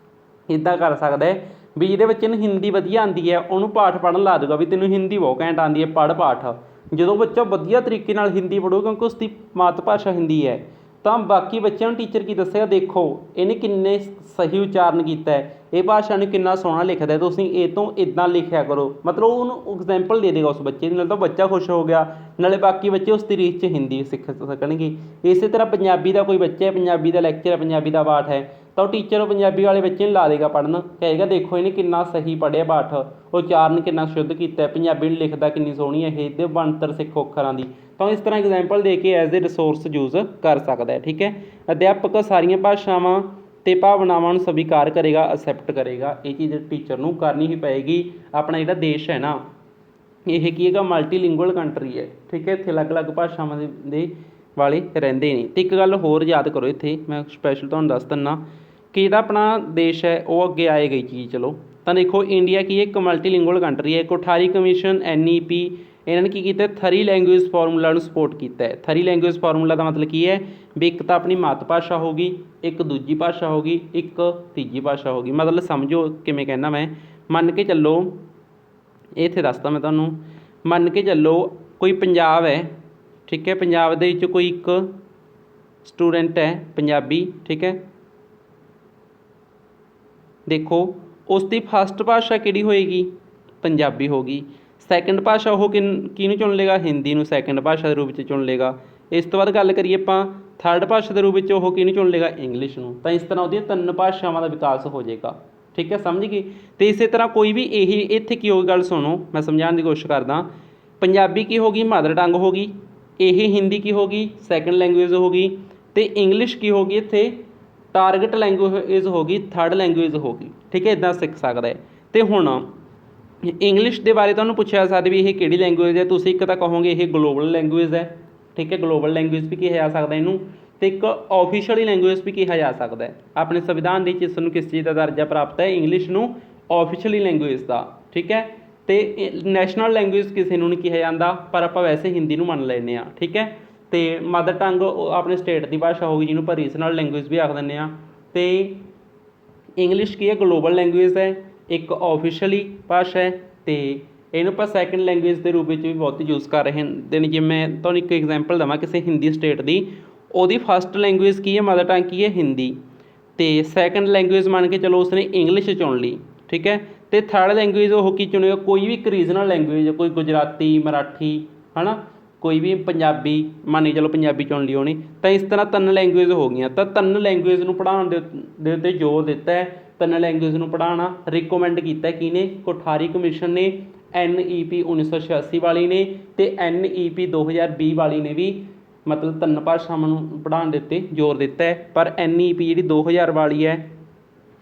ਇੱਦਾਂ ਕਰ ਸਕਦਾ ਹੈ ਵੀ ਜਿਹਦੇ ਬੱਚੇ ਨੂੰ ਹਿੰਦੀ ਵਧੀਆ ਆਉਂਦੀ ਹੈ ਉਹਨੂੰ ਪਾਠ ਪੜ੍ਹਨ ਲਾ ਦੂਗਾ ਵੀ ਤੈਨੂੰ ਹਿੰਦੀ ਬਹੁਤ ਘੈਂਟ ਆਉਂਦੀ ਹੈ, ਪੜ੍ਹ ਪਾਠ। ਜਦੋਂ ਬੱਚਾ ਵਧੀਆ ਤਰੀਕੇ ਨਾਲ ਹਿੰਦੀ ਪੜ੍ਹੂਗਾ ਕਿਉਂਕਿ ਉਸਦੀ ਮਾਤ ਭਾਸ਼ਾ ਹਿੰਦੀ ਹੈ, ਤਾਂ ਬਾਕੀ ਬੱਚਿਆਂ ਨੂੰ ਟੀਚਰ ਕੀ ਦੱਸੇਗਾ, ਦੇਖੋ ਇਹਨੇ ਕਿੰਨੇ ਸਹੀ ਉਚਾਰਨ ਕੀਤਾ ਹੈ, ਇਹ ਭਾਸ਼ਾ ਨੂੰ ਕਿੰਨਾ ਸੋਹਣਾ ਲਿਖਦਾ, ਤੁਸੀਂ ਇਹ ਤੋਂ ਇੱਦਾਂ ਲਿਖਿਆ ਕਰੋ। ਮਤਲਬ ਉਹਨੂੰ ਐਗਜ਼ੈਂਪਲ ਦੇ ਦੇਗਾ ਉਸ ਬੱਚੇ ਦੀ, ਨਾਲੇ ਤਾਂ ਬੱਚਾ ਖੁਸ਼ ਹੋ ਗਿਆ, ਨਾਲੇ ਬਾਕੀ ਬੱਚੇ ਉਸ ਦੀ ਰੀਸ 'ਚ ਹਿੰਦੀ ਸਿੱਖ ਸਕਣਗੇ। ਇਸੇ ਤਰ੍ਹਾਂ ਪੰਜਾਬੀ ਦਾ ਕੋਈ ਬੱਚਾ ਹੈ, ਪੰਜਾਬੀ ਦਾ ਲੈਕਚਰ ਹੈ, ਪੰਜਾਬੀ ਦਾ ਪਾਠ ਹੈ, ਤਾਂ ਉਹ ਟੀਚਰ ਉਹ ਪੰਜਾਬੀ ਵਾਲੇ ਬੱਚੇ ਨੂੰ ਲਾ ਦੇਗਾ ਪੜ੍ਹਨ, ਕਹੇਗਾ ਦੇਖੋ ਇਹਨੇ ਕਿੰਨਾ ਸਹੀ ਪੜ੍ਹਿਆ ਪਾਠ, ਉਚਾਰਨ ਕਿੰਨਾ ਸ਼ੁੱਧ ਕੀਤਾ, ਪੰਜਾਬੀ ਨੂੰ ਲਿਖਦਾ ਕਿੰਨੀ ਸੋਹਣੀ ਹੈ ਇਹ, ਇਹਦੇ ਬਣਤਰ ਸਿੱਖੋ ਅੱਖਰਾਂ ਦੀ। ਤਾਂ ਇਸ ਤਰ੍ਹਾਂ ਐਗਜ਼ੈਂਪਲ ਦੇ ਕੇ ਐਜ਼ ਏ ਰਿਸੋਰਸ ਯੂਜ਼ ਕਰ ਸਕਦਾ ਹੈ, ਠੀਕ ਹੈ। ਅਧਿਆਪਕ ਸਾਰੀਆਂ ਭਾਸ਼ਾਵਾਂ ਅਤੇ ਭਾਵਨਾਵਾਂ ਨੂੰ ਸਵੀਕਾਰ ਕਰੇਗਾ, ਅਸੈਪਟ ਕਰੇਗਾ, ਇਹ ਚੀਜ਼ ਟੀਚਰ ਨੂੰ ਕਰਨੀ ਹੀ ਪਏਗੀ। ਆਪਣਾ ਜਿਹੜਾ ਦੇਸ਼ ਹੈ ਨਾ ਇਹ ਕੀ ਹੈਗਾ, ਮਲਟੀਲਿੰਗੁਅਲ ਕੰਟਰੀ ਹੈ, ਠੀਕ ਹੈ। ਇੱਥੇ ਅਲੱਗ-ਅਲੱਗ ਭਾਸ਼ਾਵਾਂ ਦੇ ਵਾਲੇ ਰਹਿੰਦੇ ਨੇ। ਅਤੇ ਇੱਕ ਗੱਲ ਹੋਰ ਯਾਦ ਕਰੋ, ਇੱਥੇ ਮੈਂ ਸਪੈਸ਼ਲ ਤੁਹਾਨੂੰ ਦੱਸ ਦਿੰਦਾ ਕਿ ਜਿਹੜਾ ਆਪਣਾ ਦੇਸ਼ ਹੈ ਉਹ ਅੱਗੇ ਆਏ ਗਈ ਚੀਜ਼, ਚਲੋ ਤਾਂ ਦੇਖੋ ਇੰਡੀਆ ਕੀ ਹੈ, ਇੱਕ ਮਲਟੀਲਿੰਗੁਅਲ ਕੰਟਰੀ ਹੈ। ਕੋਠਾਰੀ ਕਮਿਸ਼ਨ NEP ਇਹਨਾਂ ਨੇ ਕੀ ਕੀਤਾ, ਥਰੀ ਲੈਂਗੁਏਜ ਫਾਰਮੂਲਾ ਨੂੰ ਸਪੋਰਟ ਕੀਤਾ ਹੈ। ਥਰੀ ਲੈਂਗੁਏਜ ਫਾਰਮੂਲਾ ਦਾ ਮਤਲਬ ਕੀ ਹੈ ਵੀ ਇੱਕ ਤਾਂ ਆਪਣੀ ਮਾਤ ਭਾਸ਼ਾ ਹੋ ਗਈ, ਇੱਕ ਦੂਜੀ ਭਾਸ਼ਾ ਹੋ ਗਈ, ਇੱਕ ਤੀਜੀ ਭਾਸ਼ਾ ਹੋ ਗਈ। ਮਤਲਬ ਸਮਝੋ ਕਿਵੇਂ ਕਹਿੰਦਾ ਮੈਂ, ਮੰਨ ਕੇ ਚੱਲੋ ਇੱਥੇ ਦੱਸਦਾ ਮੈਂ ਤੁਹਾਨੂੰ, ਮੰਨ ਕੇ ਚੱਲੋ ਕੋਈ ਪੰਜਾਬ ਹੈ, ਠੀਕ ਹੈ, ਪੰਜਾਬ ਦੇ ਵਿੱਚ ਕੋਈ ਇੱਕ ਸਟੂਡੈਂਟ ਹੈ ਪੰਜਾਬੀ, ਠੀਕ ਹੈ। ਦੇਖੋ ਉਸ ਦੀ ਫਸਟ ਭਾਸ਼ਾ ਕਿਹੜੀ ਹੋਏਗੀ, ਪੰਜਾਬੀ ਹੋ ਗਈ। ਸੈਕਿੰਡ ਭਾਸ਼ਾ ਉਹ ਕਿਹਨੂੰ ਚੁਣ ਲਏਗਾ, ਹਿੰਦੀ ਨੂੰ ਸੈਕਿੰਡ ਭਾਸ਼ਾ ਦੇ ਰੂਪ ਵਿੱਚ ਚੁਣ ਲਏਗਾ। ਇਸ ਤੋਂ ਬਾਅਦ ਗੱਲ ਕਰੀਏ ਆਪਾਂ ਥਰਡ ਭਾਸ਼ਾ ਦੇ ਰੂਪ ਵਿੱਚ ਉਹ ਕਿਹਨੂੰ ਚੁਣ ਲਏਗਾ, ਇੰਗਲਿਸ਼ ਨੂੰ। ਤਾਂ ਇਸ ਤਰ੍ਹਾਂ ਉਹਦੀਆਂ 3 ਭਾਸ਼ਾਵਾਂ ਦਾ ਵਿਕਾਸ ਹੋ ਜਾਏਗਾ, ਠੀਕ ਹੈ, ਸਮਝ ਗਏ। ਅਤੇ ਇਸੇ ਤਰ੍ਹਾਂ ਕੋਈ ਵੀ ਇਹੀ ਇੱਥੇ ਕੀ ਹੋਊਗੀ, ਗੱਲ ਸੁਣੋ ਮੈਂ ਸਮਝਾਉਣ ਦੀ ਕੋਸ਼ਿਸ਼ ਕਰਦਾ। ਪੰਜਾਬੀ ਕੀ ਹੋ ਗਈ, ਮਦਰ ਟੰਗ ਹੋ ਗਈ, ਇਹ ਹਿੰਦੀ ਕੀ ਹੋ ਗਈ, ਸੈਕਿੰਡ ਲੈਂਗੁਏਜ ਹੋ ਗਈ, ਅਤੇ ਇੰਗਲਿਸ਼ ਕੀ ਹੋ ਗਈ ਇੱਥੇ ਟਾਰਗੇਟ ਲੈਂਗੁਏਜ ਹੋ ਗਈ, ਥਰਡ ਲੈਂਗੁਏਜ ਹੋ ਗਈ, ਠੀਕ ਹੈ। ਇੱਦਾਂ ਸਿੱਖ ਸਕਦਾ ਹੈ। ਅਤੇ ਹੁਣ ਇੰਗਲਿਸ਼ ਦੇ ਬਾਰੇ ਤੁਹਾਨੂੰ ਪੁੱਛਿਆ ਸਕਦਾ ਵੀ ਇਹ ਕਿਹੜੀ ਲੈਂਗੁਏਜ ਹੈ, ਤੁਸੀਂ ਇੱਕ ਤਾਂ ਕਹੋਗੇ ਇਹ ਗਲੋਬਲ ਲੈਂਗੁਏਜ ਹੈ, ਠੀਕ ਹੈ, ਗਲੋਬਲ ਲੈਂਗੁਏਜ ਵੀ ਕਿਹਾ ਜਾ ਸਕਦਾ ਇਹਨੂੰ, ਅਤੇ ਇੱਕ ਆਫੀਸ਼ੀਅਲੀ ਲੈਂਗੁਏਜ ਵੀ ਕਿਹਾ ਜਾ ਸਕਦਾ ਹੈ। ਆਪਣੇ ਸੰਵਿਧਾਨ ਦੇ ਵਿੱਚ ਇਸ ਨੂੰ ਕਿਸ ਚੀਜ਼ ਦਾ ਦਰਜਾ ਪ੍ਰਾਪਤ ਹੈ, ਇੰਗਲਿਸ਼ ਨੂੰ ਆਫੀਸ਼ੀਅਲੀ ਲੈਂਗੁਏਜ ਦਾ, ਠੀਕ ਹੈ। ਅਤੇ ਨੈਸ਼ਨਲ ਲੈਂਗੁਏਜ ਕਿਸੇ ਨੂੰ ਨਹੀਂ ਕਿਹਾ ਜਾਂਦਾ, ਪਰ ਆਪਾਂ ਵੈਸੇ ਹਿੰਦੀ ਨੂੰ ਮੰਨ ਲੈਂਦੇ ਹਾਂ, ਠੀਕ ਹੈ। ਅਤੇ ਮਦਰ ਟੰਗ ਆਪਣੇ ਸਟੇਟ ਦੀ ਭਾਸ਼ਾ ਹੋ ਗਈ ਜਿਹਨੂੰ ਆਪਾਂ ਰੀਜਨਲ ਲੈਂਗੁਏਜ ਵੀ ਆਖ ਦਿੰਦੇ ਹਾਂ। ਅਤੇ ਇੰਗਲਿਸ਼ ਕੀ ਹੈ, ਗਲੋਬਲ ਲੈਂਗੁਏਜ ਹੈ, ਇੱਕ ਆਫੀਸ਼ੀਅਲੀ ਭਾਸ਼ਾ ਹੈ, ਅਤੇ ਇਹਨੂੰ ਆਪਾਂ ਸੈਕਿੰਡ ਲੈਂਗੁਏਜ ਦੇ ਰੂਪ ਵਿੱਚ ਵੀ ਬਹੁਤ ਯੂਜ਼ ਕਰ ਰਹੇ ਹਾਂ। ਜਿਵੇਂ ਮੈਂ ਤੁਹਾਨੂੰ ਇੱਕ ਐਗਜ਼ਾਮਪਲ ਦੇਵਾਂ ਕਿਸੇ ਹਿੰਦੀ ਸਟੇਟ ਦੀ, ਉਹਦੀ ਫਸਟ ਲੈਂਗੁਏਜ ਕੀ ਹੈ, ਮਦਰ ਟੰਗ ਕੀ ਹੈ, ਹਿੰਦੀ, ਅਤੇ ਸੈਕਿੰਡ ਲੈਂਗੁਏਜ ਮੰਨ ਕੇ ਚਲੋ ਉਸਨੇ ਇੰਗਲਿਸ਼ ਚੁਣ ਲਈ, ਠੀਕ ਹੈ। ਅਤੇ ਥਰਡ ਲੈਂਗੁਏਜ ਉਹ ਕੀ ਚੁਣੇਗਾ, ਕੋਈ ਵੀ ਇੱਕ ਰੀਜਨਲ ਲੈਂਗੁਏਜ, ਕੋਈ ਗੁਜਰਾਤੀ, ਮਰਾਠੀ, ਹੈ ਨਾ, ਕੋਈ ਵੀ ਪੰਜਾਬੀ, ਮੰਨ ਕੇ ਚਲੋ ਪੰਜਾਬੀ ਚੁਣ ਲਈ ਉਹਨੇ। ਤਾਂ ਇਸ ਤਰ੍ਹਾਂ 3 ਲੈਂਗੁਏਜ ਹੋ ਗਈਆਂ। ਤਾਂ 3 ਲੈਂਗੁਏਜ ਨੂੰ ਪੜ੍ਹਾਉਣ ਦੇ ਉੱਤੇ ਜ਼ੋਰ ਦਿੱਤਾ ਹੈ। 3 ਲੈਂਗੁਏਜ ਨੂੰ ਪੜ੍ਹਾਉਣਾ ਰਿਕਮੈਂਡ ਕੀਤਾ ਕਿਹਨੇ, ਕੋਠਾਰੀ ਕਮਿਸ਼ਨ ਨੇ, NEP 1986 ਵਾਲੀ ਨੇ, ਅਤੇ NEP 2020 ਵਾਲੀ ਨੇ ਵੀ ਮਤਲਬ 3 ਭਾਸ਼ਾਵਾਂ ਨੂੰ ਪੜ੍ਹਾਉਣ ਦੇ ਉੱਤੇ ਜ਼ੋਰ ਦਿੱਤਾ ਹੈ। ਪਰ NEP ਜਿਹੜੀ 2000 ਵਾਲੀ ਹੈ,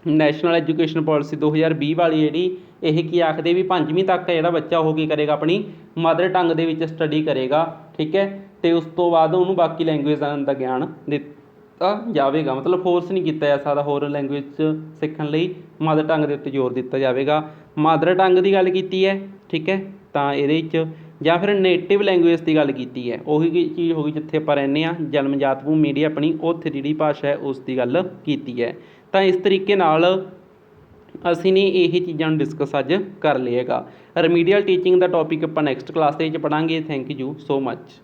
ਨੈਸ਼ਨਲ ਐਜੂਕੇਸ਼ਨ ਪੋਲਿਸੀ 2020 ਵਾਲੀ ਜਿਹੜੀ, ਇਹ ਕੀ ਆਖਦੇ ਵੀ 5ਵੀਂ ਤੱਕ ਜਿਹੜਾ ਬੱਚਾ ਉਹ ਕੀ ਕਰੇਗਾ, ਆਪਣੀ ਮਦਰ ਟੰਗ ਦੇ ਵਿੱਚ ਸਟੱਡੀ ਕਰੇਗਾ, ਠੀਕ ਹੈ। ਅਤੇ ਉਸ ਤੋਂ ਬਾਅਦ ਉਹਨੂੰ ਬਾਕੀ ਲੈਂਗੁਏਜਾਂ ਦਾ ਗਿਆਨ ਦਿੱਤਾ ਜਾਵੇਗਾ, ਮਤਲਬ ਫੋਰਸ ਨਹੀਂ ਕੀਤਾ ਜਾ ਸਕਦਾ ਹੋਰ ਲੈਂਗੁਏਜ 'ਚ ਸਿੱਖਣ ਲਈ, ਮਦਰ ਟੰਗ ਦੇ ਉੱਤੇ ਜ਼ੋਰ ਦਿੱਤਾ ਜਾਵੇਗਾ। ਮਦਰ ਟੰਗ ਦੀ ਗੱਲ ਕੀਤੀ ਹੈ, ਠੀਕ ਹੈ, ਤਾਂ ਇਹਦੇ 'ਚ ਜਾਂ ਫਿਰ ਨੇਟਿਵ ਲੈਂਗੁਏਜ ਦੀ ਗੱਲ ਕੀਤੀ ਹੈ, ਉਹੀ ਚੀਜ਼ ਹੋ ਗਈ ਜਿੱਥੇ ਆਪਾਂ ਰਹਿੰਦੇ ਹਾਂ, ਜਨਮਜਾਤ ਭੂਮੀ ਜਿਹੜੀ ਆਪਣੀ, ਉੱਥੇ ਜਿਹੜੀ ਭਾਸ਼ਾ ਹੈ ਉਸ ਦੀ ਗੱਲ ਕੀਤੀ ਹੈ। ਤਾਂ ਇਸ ਤਰੀਕੇ ਨਾਲ ਅਸੀਂ ਨੇ ਇਹ ਚੀਜ਼ਾਂ ਨੂੰ ਡਿਸਕਸ ਅੱਜ ਕਰ ਲਿਆ ਹੈਗਾ। ਰਮੀਡੀਅਲ ਟੀਚਿੰਗ ਦਾ ਟੋਪਿਕ ਆਪਾਂ ਨੈਕਸਟ ਕਲਾਸ ਦੇ ਵਿੱਚ ਪੜ੍ਹਾਂਗੇ। Thank you so much.